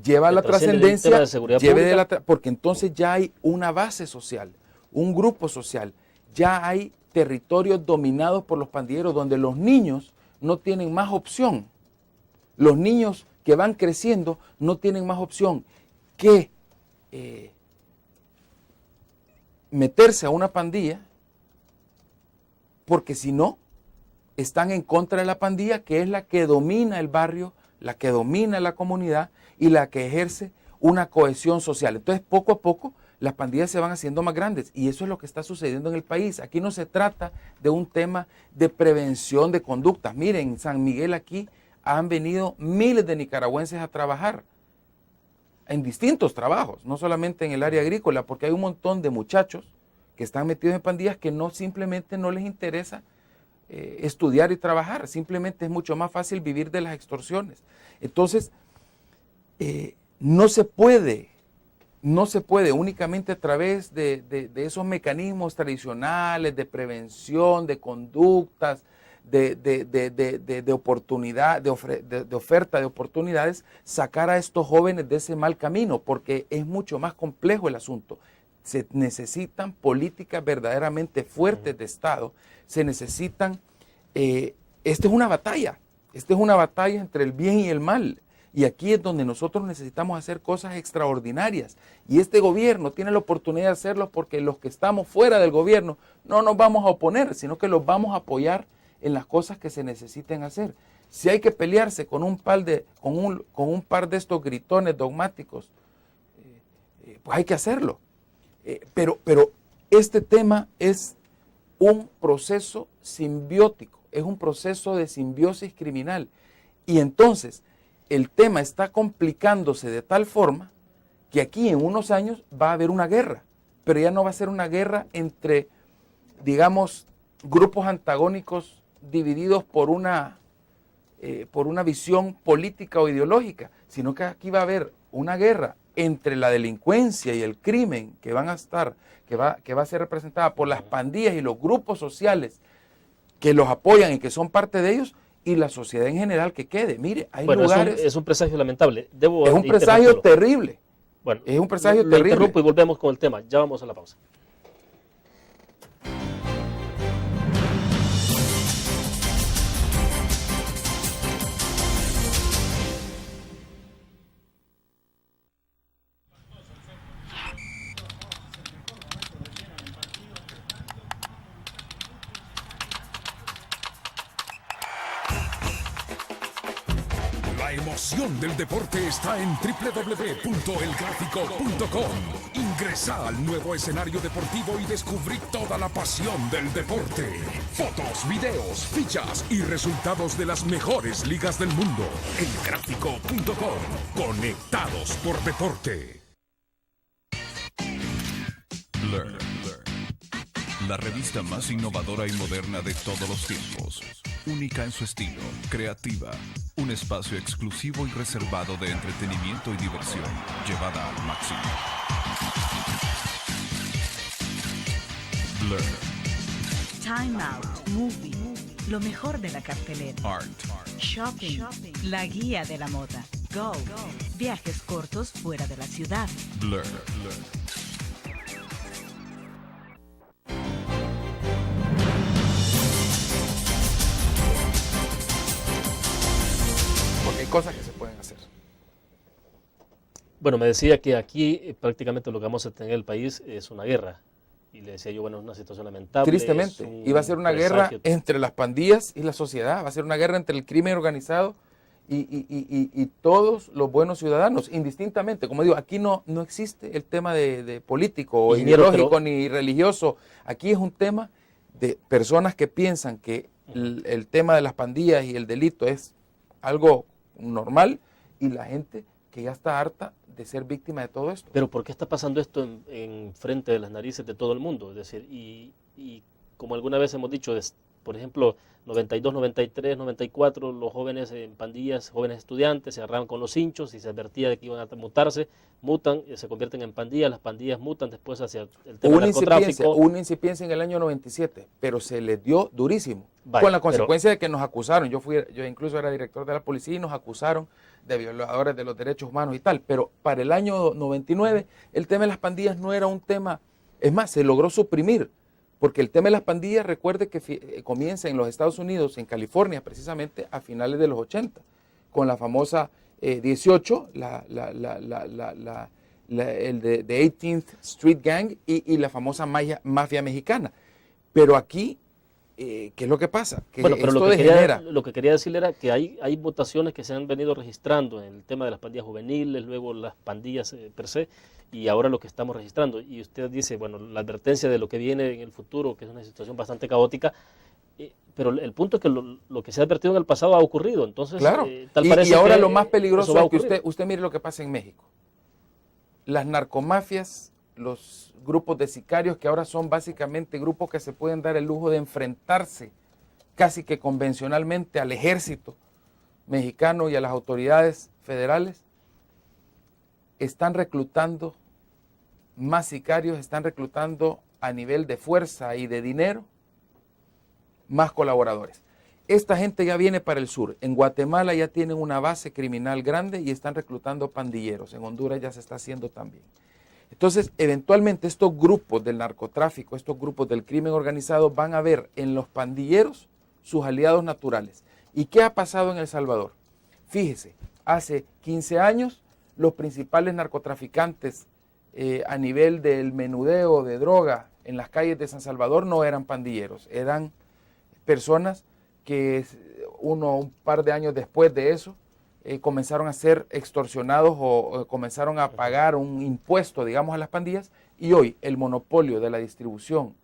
Lleva a la trascendencia, de porque entonces ya hay una base social, un grupo social, ya hay territorios dominados por los pandilleros donde los niños no tienen más opción. Los niños que van creciendo no tienen más opción que meterse a una pandilla, porque si no, están en contra de la pandilla, que es la que domina el barrio, la que domina la comunidad y la que ejerce una cohesión social. Entonces, poco a poco, las pandillas se van haciendo más grandes y eso es lo que está sucediendo en el país. Aquí no se trata de un tema de prevención de conductas. Miren, en San Miguel aquí han venido miles de nicaragüenses a trabajar en distintos trabajos, no solamente en el área agrícola, porque hay un montón de muchachos que están metidos en pandillas que simplemente no les interesa estudiar y trabajar, simplemente es mucho más fácil vivir de las extorsiones. Entonces, no se puede únicamente a través de esos mecanismos tradicionales de prevención, de conductas, de oportunidad, de oferta de oportunidades, sacar a estos jóvenes de ese mal camino, porque es mucho más complejo el asunto. Se necesitan políticas verdaderamente fuertes de Estado, se necesitan, esta es una batalla entre el bien y el mal, y aquí es donde nosotros necesitamos hacer cosas extraordinarias, y este gobierno tiene la oportunidad de hacerlo porque los que estamos fuera del gobierno no nos vamos a oponer, sino que los vamos a apoyar en las cosas que se necesiten hacer. Si hay que pelearse con un par de estos gritones dogmáticos, pues hay que hacerlo. Pero este tema es un proceso simbiótico, es un proceso de simbiosis criminal. Y entonces el tema está complicándose de tal forma que aquí en unos años va a haber una guerra, pero ya no va a ser una guerra entre, digamos, grupos antagónicos divididos por una visión política o ideológica, sino que aquí va a haber una guerra entre la delincuencia y el crimen que va a ser representada por las pandillas y los grupos sociales que los apoyan y que son parte de ellos, y la sociedad en general que quede. Mire, hay lugares... Es un presagio lamentable. Es un presagio terrible. Bueno, es un presagio terrible. Interrumpo y volvemos con el tema. Ya vamos a la pausa. La emoción del deporte está en www.elgráfico.com. Ingresa al nuevo escenario deportivo y descubrí toda la pasión del deporte. Fotos, videos, fichas y resultados de las mejores ligas del mundo. Elgráfico.com. Conectados por deporte. Learn. La revista más innovadora y moderna de todos los tiempos. Única en su estilo, creativa. Un espacio exclusivo y reservado de entretenimiento y diversión, llevada al máximo. Blur. Time Out, Movie, lo mejor de la cartelera. Art. Shopping, la guía de la moda. Go, viajes cortos fuera de la ciudad. Blur. Porque hay cosas que se pueden hacer. Bueno, me decía que aquí prácticamente lo que vamos a tener en el país es una guerra. Y le decía yo, bueno, es una situación lamentable. Tristemente, iba a ser una guerra entre las pandillas y la sociedad, va a ser una guerra entre el crimen organizado y todos los buenos ciudadanos, indistintamente. Como digo, aquí no existe el tema de político o ideológico ni religioso. Aquí es un tema de personas que piensan que el tema de las pandillas y el delito es algo normal, y la gente que ya está harta de ser víctima de todo esto. Pero ¿por qué está pasando esto en frente de las narices de todo el mundo? Es decir, y como alguna vez hemos dicho, por ejemplo, 92, 93, 94, los jóvenes en pandillas, jóvenes estudiantes, se agarraban con los hinchos y se advertía de que iban a mutarse, mutan, se convierten en pandillas, las pandillas mutan después hacia el tema del narcotráfico. Una incipiencia en el año 97, pero se les dio durísimo, Vaya, con la consecuencia de que nos acusaron. Yo incluso era director de la policía y nos acusaron de violadores de los derechos humanos y tal, pero para el año 99 el tema de las pandillas no era un tema, es más, se logró suprimir. Porque el tema de las pandillas, recuerde que comienza en los Estados Unidos, en California precisamente, a finales de los 80, con la famosa 18, el de 18th Street Gang y la famosa mafia mexicana. Pero aquí, ¿qué es lo que pasa? Que bueno, pero esto lo que quería decirle era que hay mutaciones que se han venido registrando en el tema de las pandillas juveniles, luego las pandillas per se, y ahora lo que estamos registrando. Y usted dice, bueno, la advertencia de lo que viene en el futuro, que es una situación bastante caótica, pero el punto es que lo que se ha advertido en el pasado ha ocurrido. Entonces, claro, tal y parece ahora que lo más peligroso es que ocurrir. usted mire lo que pasa en México. Las narcomafias, los grupos de sicarios, que ahora son básicamente grupos que se pueden dar el lujo de enfrentarse casi que convencionalmente al ejército mexicano y a las autoridades federales, están reclutando más sicarios, están reclutando a nivel de fuerza y de dinero más colaboradores. Esta gente ya viene para el sur. En Guatemala ya tienen una base criminal grande y están reclutando pandilleros. En Honduras ya se está haciendo también. Entonces, eventualmente estos grupos del narcotráfico, estos grupos del crimen organizado van a ver en los pandilleros sus aliados naturales. ¿Y qué ha pasado en El Salvador? Fíjese, hace 15 años los principales narcotraficantes a nivel del menudeo de droga en las calles de San Salvador no eran pandilleros, eran personas que un par de años después de eso comenzaron a ser extorsionados o comenzaron a pagar un impuesto, digamos, a las pandillas, y hoy el monopolio de la distribución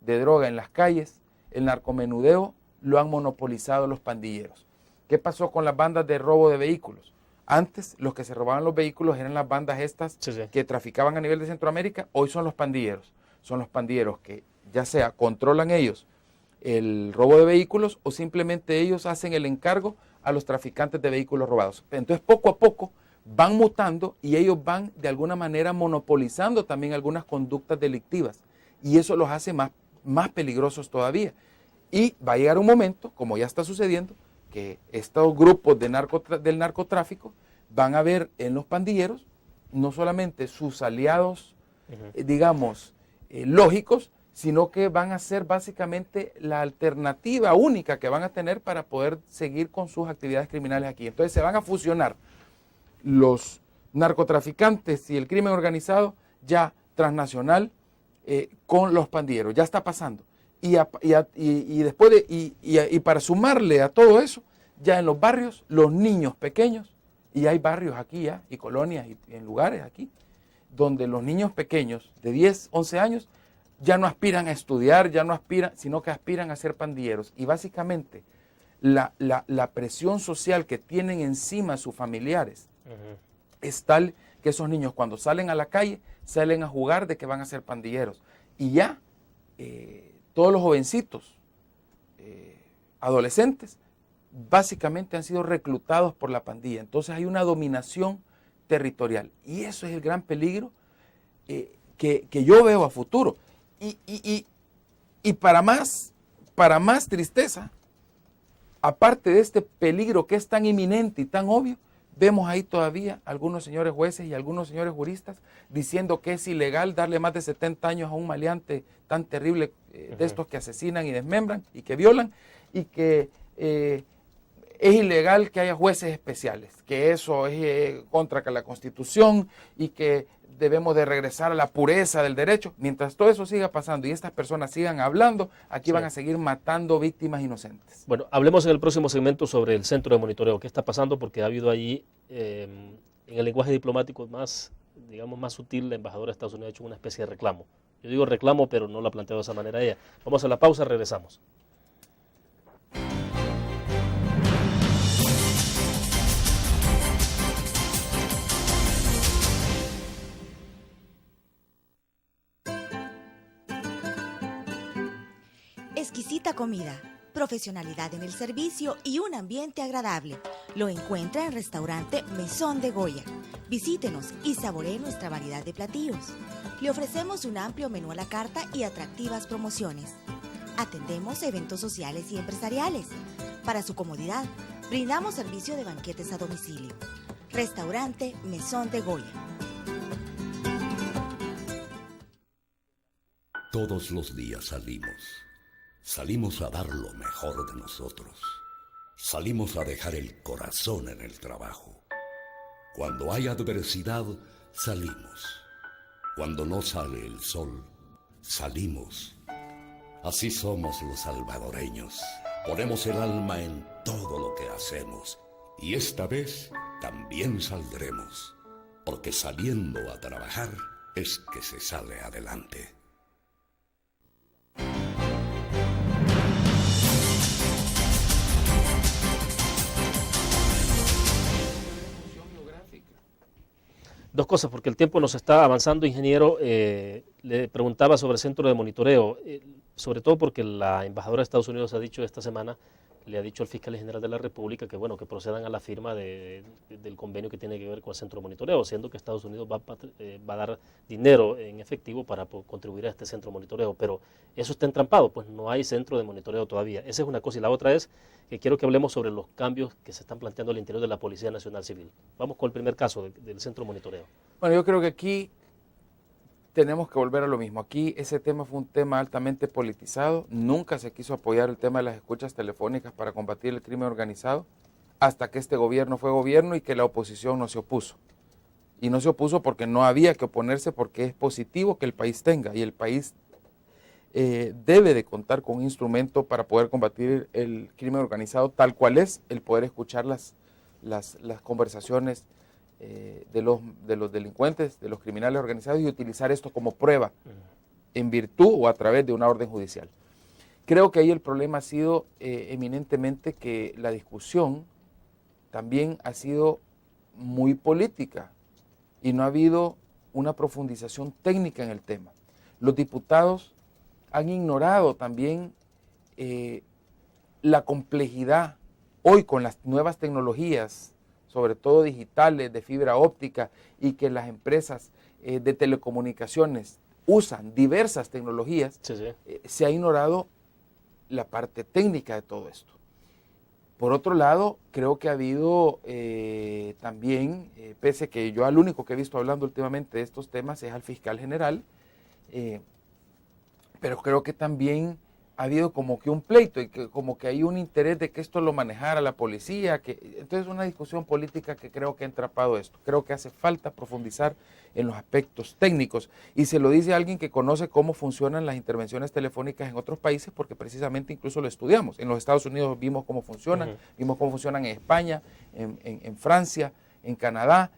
de droga en las calles, el narcomenudeo, lo han monopolizado los pandilleros. ¿Qué pasó con las bandas de robo de vehículos? Antes los que se robaban los vehículos eran las bandas estas que traficaban a nivel de Centroamérica, hoy son los pandilleros. Son los pandilleros que ya sea controlan ellos el robo de vehículos o simplemente ellos hacen el encargo a los traficantes de vehículos robados. Entonces poco a poco van mutando y ellos van de alguna manera monopolizando también algunas conductas delictivas y eso los hace más peligrosos todavía. Y va a llegar un momento, como ya está sucediendo, que estos grupos del narcotráfico van a ver en los pandilleros no solamente sus aliados, digamos, lógicos, sino que van a ser básicamente la alternativa única que van a tener para poder seguir con sus actividades criminales aquí. Entonces se van a fusionar los narcotraficantes y el crimen organizado ya transnacional con los pandilleros. Ya está pasando. Y para sumarle a todo eso, ya en los barrios, los niños pequeños, y hay barrios aquí ya, y colonias, y en lugares aquí, donde los niños pequeños de 10, 11 años ya no aspiran a estudiar, ya no aspiran, sino que aspiran a ser pandilleros. Y básicamente la presión social que tienen encima sus familiares es tal que esos niños cuando salen a la calle, salen a jugar de que van a ser pandilleros. Y ya todos los jovencitos, adolescentes, básicamente han sido reclutados por la pandilla. Entonces hay una dominación territorial. Y eso es el gran peligro que yo veo a futuro. Y para más tristeza, aparte de este peligro que es tan inminente y tan obvio, vemos ahí todavía algunos señores jueces y algunos señores juristas diciendo que es ilegal darle más de 70 años a un maleante tan terrible de estos que asesinan y desmembran y que violan, y que es ilegal que haya jueces especiales, que eso es contra la Constitución y que debemos de regresar a la pureza del derecho. Mientras todo eso siga pasando y estas personas sigan hablando, aquí van a seguir matando víctimas inocentes. Bueno, hablemos en el próximo segmento sobre el centro de monitoreo. ¿Qué está pasando? Porque ha habido allí, en el lenguaje diplomático más, digamos, más sutil, la embajadora de Estados Unidos ha hecho una especie de reclamo. Yo digo reclamo, pero no lo ha planteado de esa manera ella. Vamos a la pausa, regresamos. Exquisita comida, profesionalidad en el servicio y un ambiente agradable. Lo encuentra en Restaurante Mesón de Goya. Visítenos y saboree nuestra variedad de platillos. Le ofrecemos un amplio menú a la carta y atractivas promociones. Atendemos eventos sociales y empresariales. Para su comodidad, brindamos servicio de banquetes a domicilio. Restaurante Mesón de Goya. Todos los días salimos a dar lo mejor de nosotros. Salimos a dejar el corazón en el trabajo. Cuando hay adversidad, salimos. Cuando no sale el sol, salimos. Así somos los salvadoreños. Ponemos el alma en todo lo que hacemos. Y esta vez también saldremos. Porque saliendo a trabajar es que se sale adelante. Dos cosas, porque el tiempo nos está avanzando, ingeniero. Le preguntaba sobre el centro de monitoreo, sobre todo porque la embajadora de Estados Unidos ha dicho esta semana, le ha dicho al fiscal general de la República que bueno, que procedan a la firma del convenio que tiene que ver con el centro de monitoreo, siendo que Estados Unidos va a dar dinero en efectivo para contribuir a este centro de monitoreo, pero eso está entrampado, pues no hay centro de monitoreo todavía. Esa es una cosa, y la otra es que quiero que hablemos sobre los cambios que se están planteando al interior de la Policía Nacional Civil. Vamos con el primer caso del centro de monitoreo. Bueno, yo creo que aquí tenemos que volver a lo mismo. Aquí ese tema fue un tema altamente politizado. Nunca se quiso apoyar el tema de las escuchas telefónicas para combatir el crimen organizado hasta que este gobierno fue gobierno y que la oposición no se opuso. Y no se opuso porque no había que oponerse, porque es positivo que el país tenga, y el país debe de contar con un instrumento para poder combatir el crimen organizado tal cual es, el poder escuchar las conversaciones de los delincuentes, de los criminales organizados, y utilizar esto como prueba en virtud o a través de una orden judicial. Creo que ahí el problema ha sido eminentemente que la discusión también ha sido muy política y no ha habido una profundización técnica en el tema. Los diputados han ignorado también la complejidad hoy con las nuevas tecnologías, sobre todo digitales, de fibra óptica, y que las empresas de telecomunicaciones usan diversas tecnologías. Se ha ignorado la parte técnica de todo esto. Por otro lado, creo que ha habido también, pese que yo al único que he visto hablando últimamente de estos temas es al fiscal general, pero creo que también ha habido como que un pleito y que como que hay un interés de que esto lo manejara la policía, entonces una discusión política que creo que ha entrapado esto. Creo que hace falta profundizar en los aspectos técnicos, y se lo dice alguien que conoce cómo funcionan las intervenciones telefónicas en otros países, porque precisamente incluso lo estudiamos. En los Estados Unidos vimos cómo funcionan, vimos cómo funcionan en España, en Francia, en Canadá,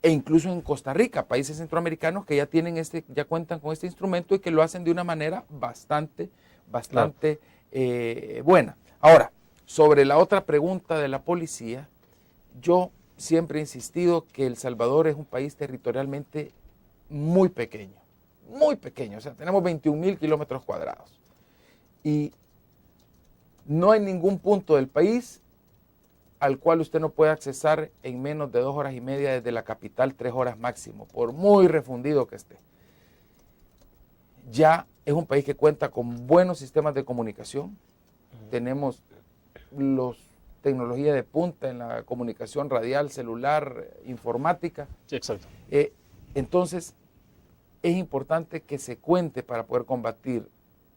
e incluso en Costa Rica, países centroamericanos que ya cuentan con este instrumento y que lo hacen de una manera bastante buena. Ahora, sobre la otra pregunta de la policía, yo siempre he insistido que El Salvador es un país territorialmente muy pequeño, o sea, tenemos 21,000 kilómetros cuadrados y no hay ningún punto del país al cual usted no puede accesar en menos de 2 horas y media desde la capital, 3 horas máximo, por muy refundido que esté. Ya es un país que cuenta con buenos sistemas de comunicación. Tenemos tecnología de punta en la comunicación radial, celular, informática. Sí, exacto. Entonces, es importante que se cuente para poder combatir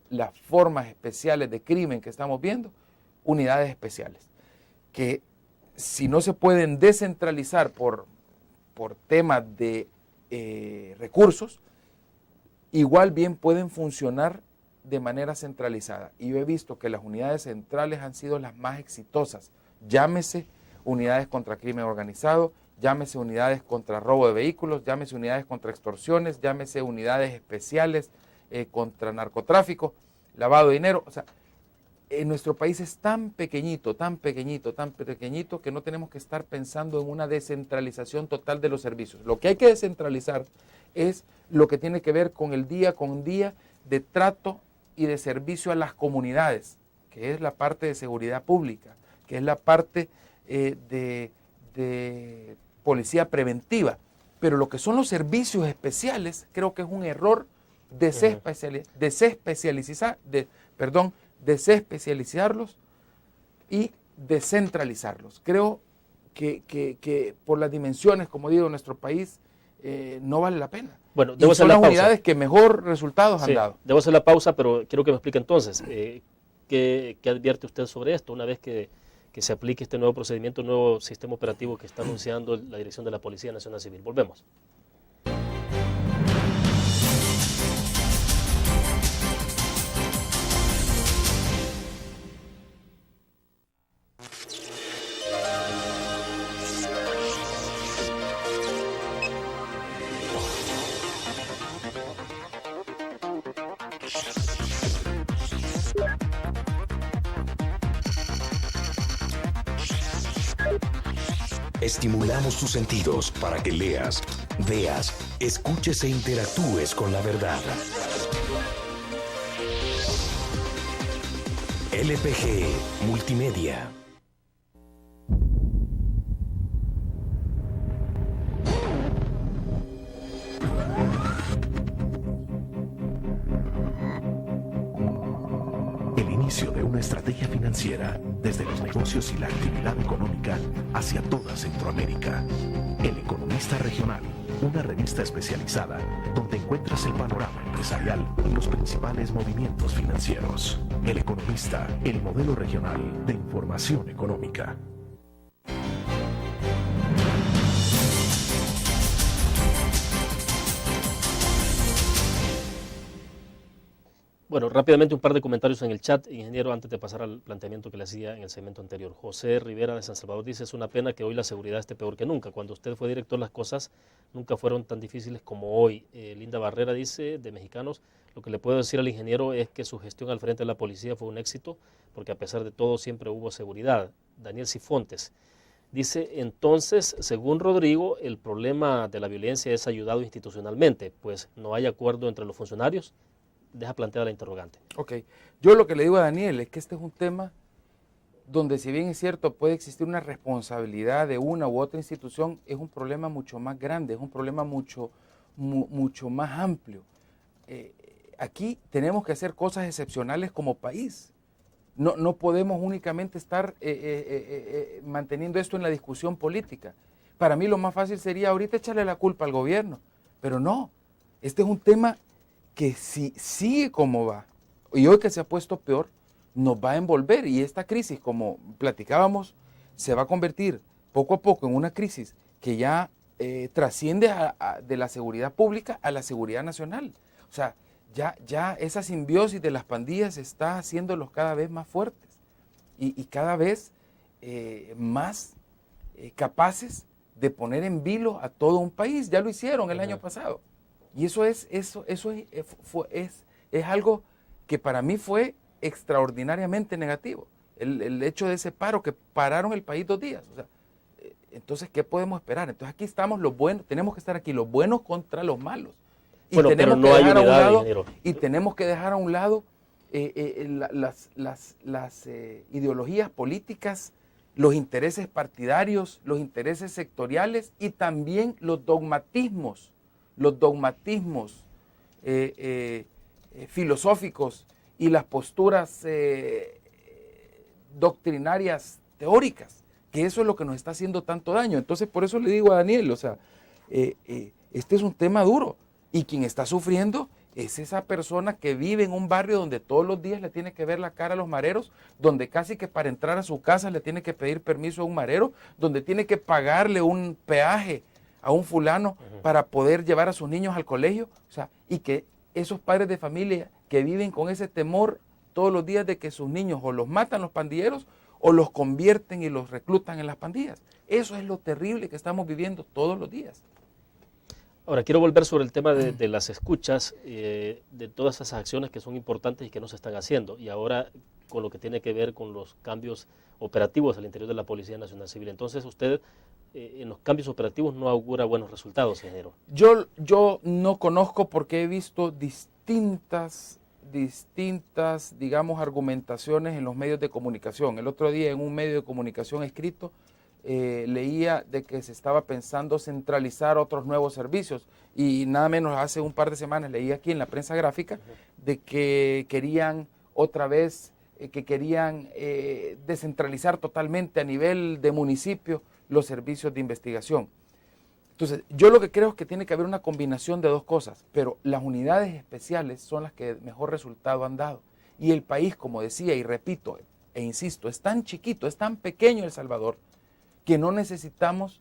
las formas especiales de crimen que estamos viendo, unidades especiales, que si no se pueden descentralizar por temas de recursos, igual bien pueden funcionar de manera centralizada. Y yo he visto que las unidades centrales han sido las más exitosas. Llámese unidades contra crimen organizado, llámese unidades contra robo de vehículos, llámese unidades contra extorsiones, llámese unidades especiales contra narcotráfico, lavado de dinero. O sea, en nuestro país es tan pequeñito que no tenemos que estar pensando en una descentralización total de los servicios. Lo que hay que descentralizar es lo que tiene que ver con el día con día de trato y de servicio a las comunidades, que es la parte de seguridad pública, que es la parte de policía preventiva. Pero lo que son los servicios especiales, creo que es un error desespecializarlos y descentralizarlos. Creo que por las dimensiones, como digo, de nuestro país, no vale la pena. Bueno, y son las unidades que mejor resultados han dado. Debo hacer la pausa, pero quiero que me explique entonces, ¿qué advierte usted sobre esto una vez que se aplique este nuevo procedimiento, un nuevo sistema operativo que está anunciando la dirección de la Policía Nacional Civil? Volvemos. Estimulamos tus sentidos para que leas, veas, escuches e interactúes con la verdad. LPG Multimedia. El inicio de una estrategia financiera desde los negocios y la actividad económica hacia toda Centroamérica. El Economista Regional, una revista especializada donde encuentras el panorama empresarial y los principales movimientos financieros. El Economista, el modelo regional de información económica. Bueno, rápidamente un par de comentarios en el chat, ingeniero, antes de pasar al planteamiento que le hacía en el segmento anterior. José Rivera de San Salvador dice, es una pena que hoy la seguridad esté peor que nunca. Cuando usted fue director las cosas nunca fueron tan difíciles como hoy. Linda Barrera dice, de Mexicanos, lo que le puedo decir al ingeniero es que su gestión al frente de la policía fue un éxito, porque a pesar de todo siempre hubo seguridad. Daniel Cifontes dice, entonces, según Rodrigo, el problema de la violencia es ayudado institucionalmente, pues no hay acuerdo entre los funcionarios. Deja planteada la interrogante. Ok, yo lo que le digo a Daniel es que este es un tema donde, si bien es cierto, puede existir una responsabilidad de una u otra institución, es un problema mucho más grande, es un problema mucho más amplio. Aquí tenemos que hacer cosas excepcionales como país. No podemos únicamente estar manteniendo esto en la discusión política. Para mí lo más fácil sería ahorita echarle la culpa al gobierno, pero no, este es un tema que si sigue como va, y hoy que se ha puesto peor, nos va a envolver, y esta crisis, como platicábamos, se va a convertir poco a poco en una crisis que ya trasciende de la seguridad pública a la seguridad nacional. O sea, ya esa simbiosis de las pandillas está haciéndolos cada vez más fuertes y cada vez más capaces de poner en vilo a todo un país. Ya lo hicieron el año pasado. Y eso es algo que para mí fue extraordinariamente negativo. El hecho de ese paro, que pararon el país 2 días. O sea, entonces, ¿qué podemos esperar? Entonces aquí estamos los buenos, tenemos que estar aquí los buenos contra los malos. Y bueno, tenemos pero no hay unidad, y tenemos que dejar a un lado las ideologías políticas, los intereses partidarios, los intereses sectoriales y también los dogmatismos filosóficos y las posturas doctrinarias teóricas, que eso es lo que nos está haciendo tanto daño. Entonces, por eso le digo a Daniel, o sea, este es un tema duro, y quien está sufriendo es esa persona que vive en un barrio donde todos los días le tiene que ver la cara a los mareros, donde casi que para entrar a su casa le tiene que pedir permiso a un marero, donde tiene que pagarle un peaje a un fulano para poder llevar a sus niños al colegio, o sea, y que esos padres de familia que viven con ese temor todos los días de que sus niños o los matan los pandilleros o los convierten y los reclutan en las pandillas. Eso es lo terrible que estamos viviendo todos los días. Ahora, quiero volver sobre el tema de las escuchas, de todas esas acciones que son importantes y que no se están haciendo, y ahora con lo que tiene que ver con los cambios operativos al interior de la Policía Nacional Civil. Entonces, usted en los cambios operativos no augura buenos resultados, ingeniero. Yo no conozco, porque he visto distintas distintas, digamos, argumentaciones en los medios de comunicación. El otro día en un medio de comunicación escrito leía de que se estaba pensando centralizar otros nuevos servicios y nada menos hace un par de semanas leí aquí en la prensa gráfica de que querían otra vez, descentralizar totalmente a nivel de municipio los servicios de investigación. Entonces, yo lo que creo es que tiene que haber una combinación de dos cosas, pero las unidades especiales son las que mejor resultado han dado. Y el país, como decía y repito e insisto, es tan chiquito, es tan pequeño El Salvador, que no necesitamos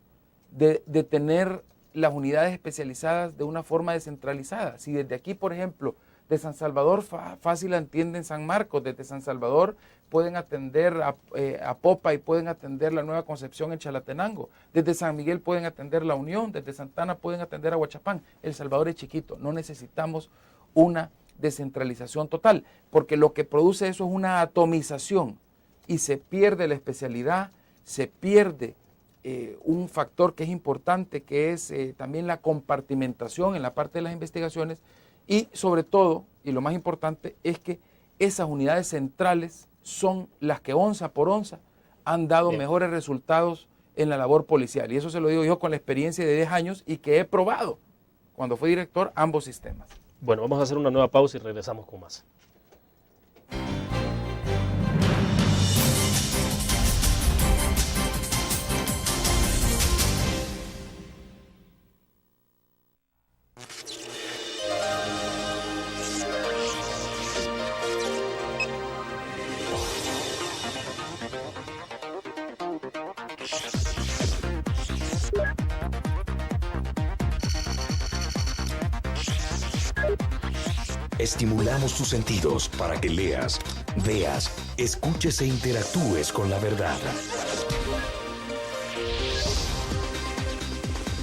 de tener las unidades especializadas de una forma descentralizada. Si desde aquí, por ejemplo, de San Salvador fácil atienden San Marcos, desde San Salvador pueden atender a Popa y pueden atender la Nueva Concepción en Chalatenango, desde San Miguel pueden atender La Unión, desde Santana pueden atender a Huachapán. El Salvador es chiquito, no necesitamos una descentralización total, porque lo que produce eso es una atomización y se pierde la especialidad, se pierde un factor que es importante, que es también la compartimentación en la parte de las investigaciones y sobre todo, y lo más importante, es que esas unidades centrales son las que onza por onza han dado mejores resultados en la labor policial. Y eso se lo digo yo con la experiencia de 10 años y que he probado cuando fui director ambos sistemas. Bueno, vamos a hacer una nueva pausa y regresamos con más. Estimulamos tus sentidos para que leas, veas, escuches e interactúes con la verdad.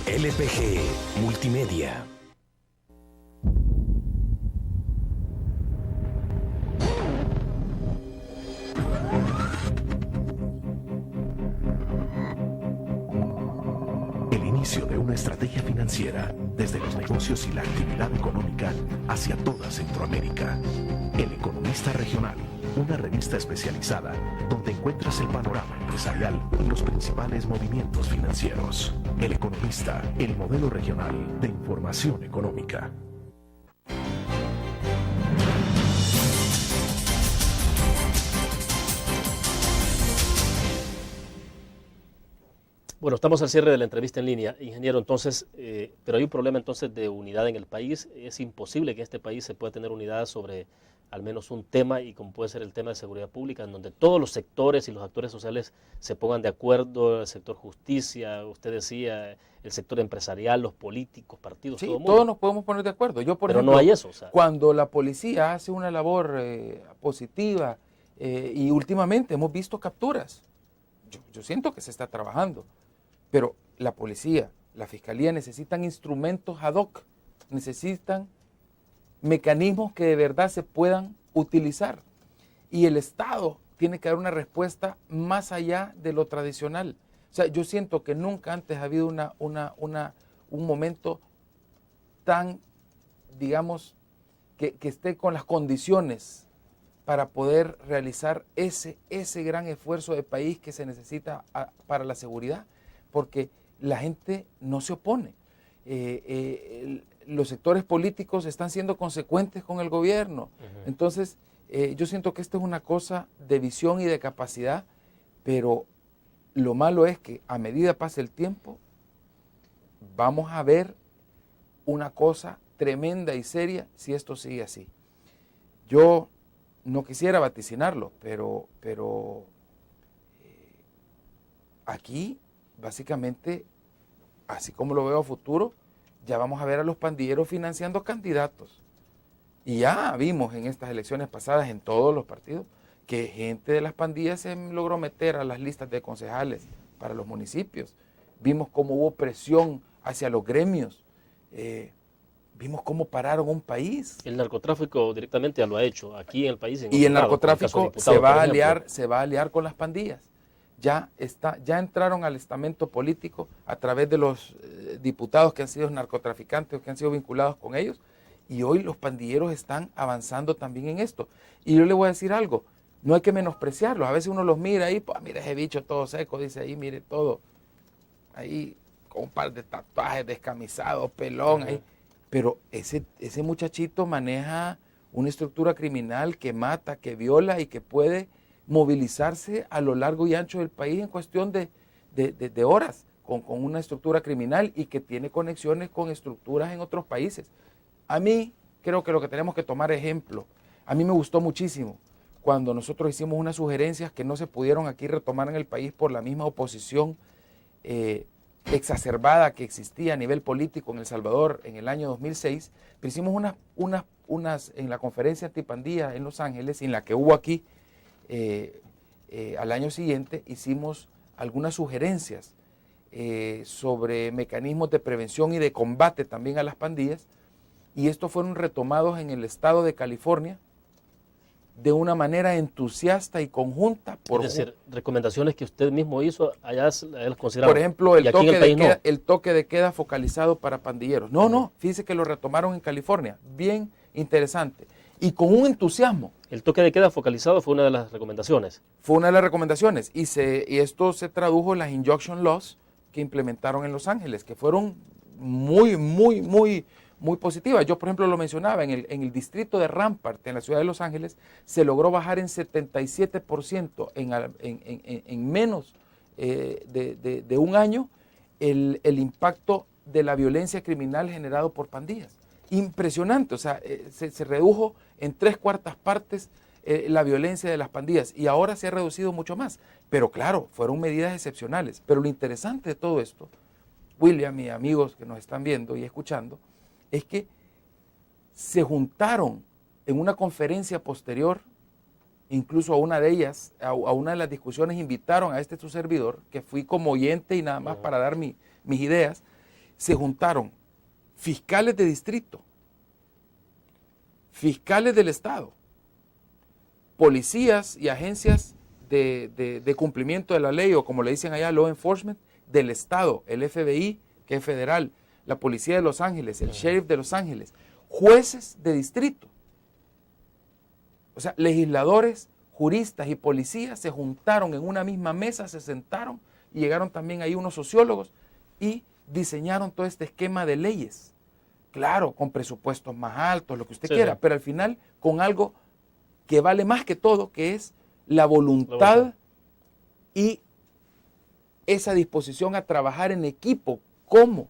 LPG Multimedia. El inicio de una estrategia financiera desde los negocios y la actividad económica hacia toda Centroamérica. El Economista Regional, una revista especializada donde encuentras el panorama empresarial y los principales movimientos financieros. El Economista, el modelo regional de información económica. Bueno, estamos al cierre de la entrevista en línea, ingeniero, entonces, pero hay un problema entonces de unidad en el país. Es imposible que en este país se pueda tener unidad sobre al menos un tema, y como puede ser el tema de seguridad pública, en donde todos los sectores y los actores sociales se pongan de acuerdo, el sector justicia, usted decía, el sector empresarial, los políticos, partidos, sí, todo el mundo. todos nos podemos poner de acuerdo. Yo, por pero ejemplo, no hay eso. O sea, cuando la policía hace una labor positiva y últimamente hemos visto capturas, yo siento que se está trabajando. Pero la policía, la fiscalía necesitan instrumentos ad hoc, necesitan mecanismos que de verdad se puedan utilizar. Y el Estado tiene que dar una respuesta más allá de lo tradicional. O sea, yo siento que nunca antes ha habido un momento tan, digamos, que esté con las condiciones para poder realizar ese gran esfuerzo de país que se necesita para la seguridad. Porque la gente no se opone. Los sectores políticos están siendo consecuentes con el gobierno. Entonces, yo siento que esto es una cosa de visión y de capacidad, pero lo malo es que a medida pase el tiempo, vamos a ver una cosa tremenda y seria si esto sigue así. Yo no quisiera vaticinarlo, pero aquí básicamente, así como lo veo a futuro, ya vamos a ver a los pandilleros financiando candidatos. Y ya vimos en estas elecciones pasadas en todos los partidos que gente de las pandillas se logró meter a las listas de concejales para los municipios. Vimos cómo hubo presión hacia los gremios. Vimos cómo pararon un país. el narcotráfico directamente ya lo ha hecho aquí en el país. Y el narcotráfico se va a aliar con las pandillas. Ya entraron al estamento político a través de los diputados que han sido narcotraficantes o que han sido vinculados con ellos, Y hoy los pandilleros están avanzando también en esto. Y yo le voy a decir algo, no hay que menospreciarlos. A veces uno los mira ahí, pues mira ese bicho todo seco, dice ahí, mire todo. Ahí con un par de tatuajes, descamisado, pelón. Ahí. Pero ese muchachito maneja una estructura criminal que mata, que viola y que puede movilizarse a lo largo y ancho del país en cuestión de horas con una estructura criminal y que tiene conexiones con estructuras en otros países. A mí creo que lo que tenemos que tomar ejemplo, a mí me gustó muchísimo cuando nosotros hicimos unas sugerencias que no se pudieron aquí retomar en el país por la misma oposición exacerbada que existía a nivel político en El Salvador en el año 2006, pero hicimos unas en la conferencia antipandilla en Los Ángeles, en la que hubo aquí al año siguiente, hicimos algunas sugerencias sobre mecanismos de prevención y de combate también a las pandillas, y estos fueron retomados en el estado de California de una manera entusiasta y conjunta. Es decir, recomendaciones que usted mismo hizo, allá las consideraron. Por ejemplo, el toque de queda focalizado para pandilleros. No, fíjese que lo retomaron en California. Bien interesante. Y con un entusiasmo. El toque de queda focalizado fue una de las recomendaciones. Fue una de las recomendaciones. Y esto se tradujo en las injunction laws que implementaron en Los Ángeles, que fueron muy positivas. Yo, por ejemplo, lo mencionaba, en el distrito de Rampart, en la ciudad de Los Ángeles, se logró bajar en 77% en menos de un año el impacto de la violencia criminal generado por pandillas. Impresionante, o sea, se redujo en 3/4 partes la violencia de las pandillas y ahora se ha reducido mucho más. Pero claro, fueron medidas excepcionales. Pero lo interesante de todo esto, William y amigos que nos están viendo y escuchando, es que se juntaron en una conferencia posterior, incluso a una de ellas, a una de las discusiones, invitaron a su servidor, que fui como oyente y nada más para dar mis ideas, se juntaron fiscales de distrito, fiscales del estado, policías y agencias de cumplimiento de la ley, o como le dicen allá, law enforcement, del estado, el FBI, que es federal, la policía de Los Ángeles, el sheriff de Los Ángeles, jueces de distrito. O sea, legisladores, juristas y policías se juntaron en una misma mesa, se sentaron y llegaron también ahí unos sociólogos y diseñaron todo este esquema de leyes. Claro, con presupuestos más altos, lo que usted quiera, pero al final con algo que vale más que todo, que es la voluntad y esa disposición a trabajar en equipo como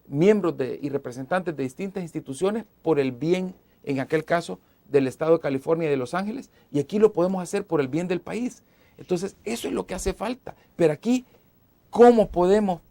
miembros y representantes de distintas instituciones por el bien, en aquel caso, del Estado de California y de Los Ángeles, y aquí lo podemos hacer por el bien del país. Entonces, eso es lo que hace falta. Pero aquí, ¿cómo podemos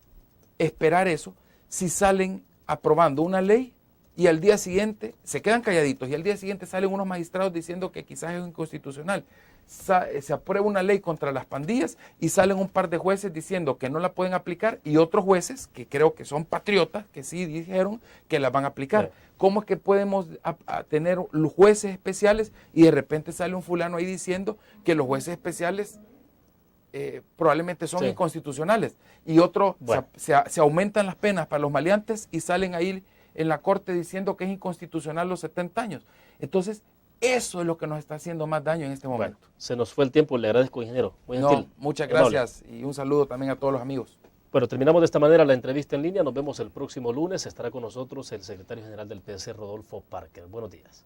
esperar eso si salen aprobando una ley y al día siguiente se quedan calladitos y al día siguiente salen unos magistrados diciendo que quizás es inconstitucional? Se aprueba una ley contra las pandillas y salen un par de jueces diciendo que no la pueden aplicar y otros jueces, que creo que son patriotas, que sí dijeron que la van a aplicar. ¿Cómo es que podemos tener los jueces especiales y de repente sale un fulano ahí diciendo que los jueces especiales probablemente son inconstitucionales? Y otro, se aumentan las penas para los maleantes y salen ahí en la corte diciendo que es inconstitucional los 70 años. Entonces, eso es lo que nos está haciendo más daño en este momento. Bueno, se nos fue el tiempo, le agradezco, ingeniero. Muy gentil. Muchas gracias y un saludo también a todos los amigos. Bueno, terminamos de esta manera la entrevista en línea. Nos vemos el próximo lunes. Estará con nosotros el secretario general del PSC, Rodolfo Parker. Buenos días.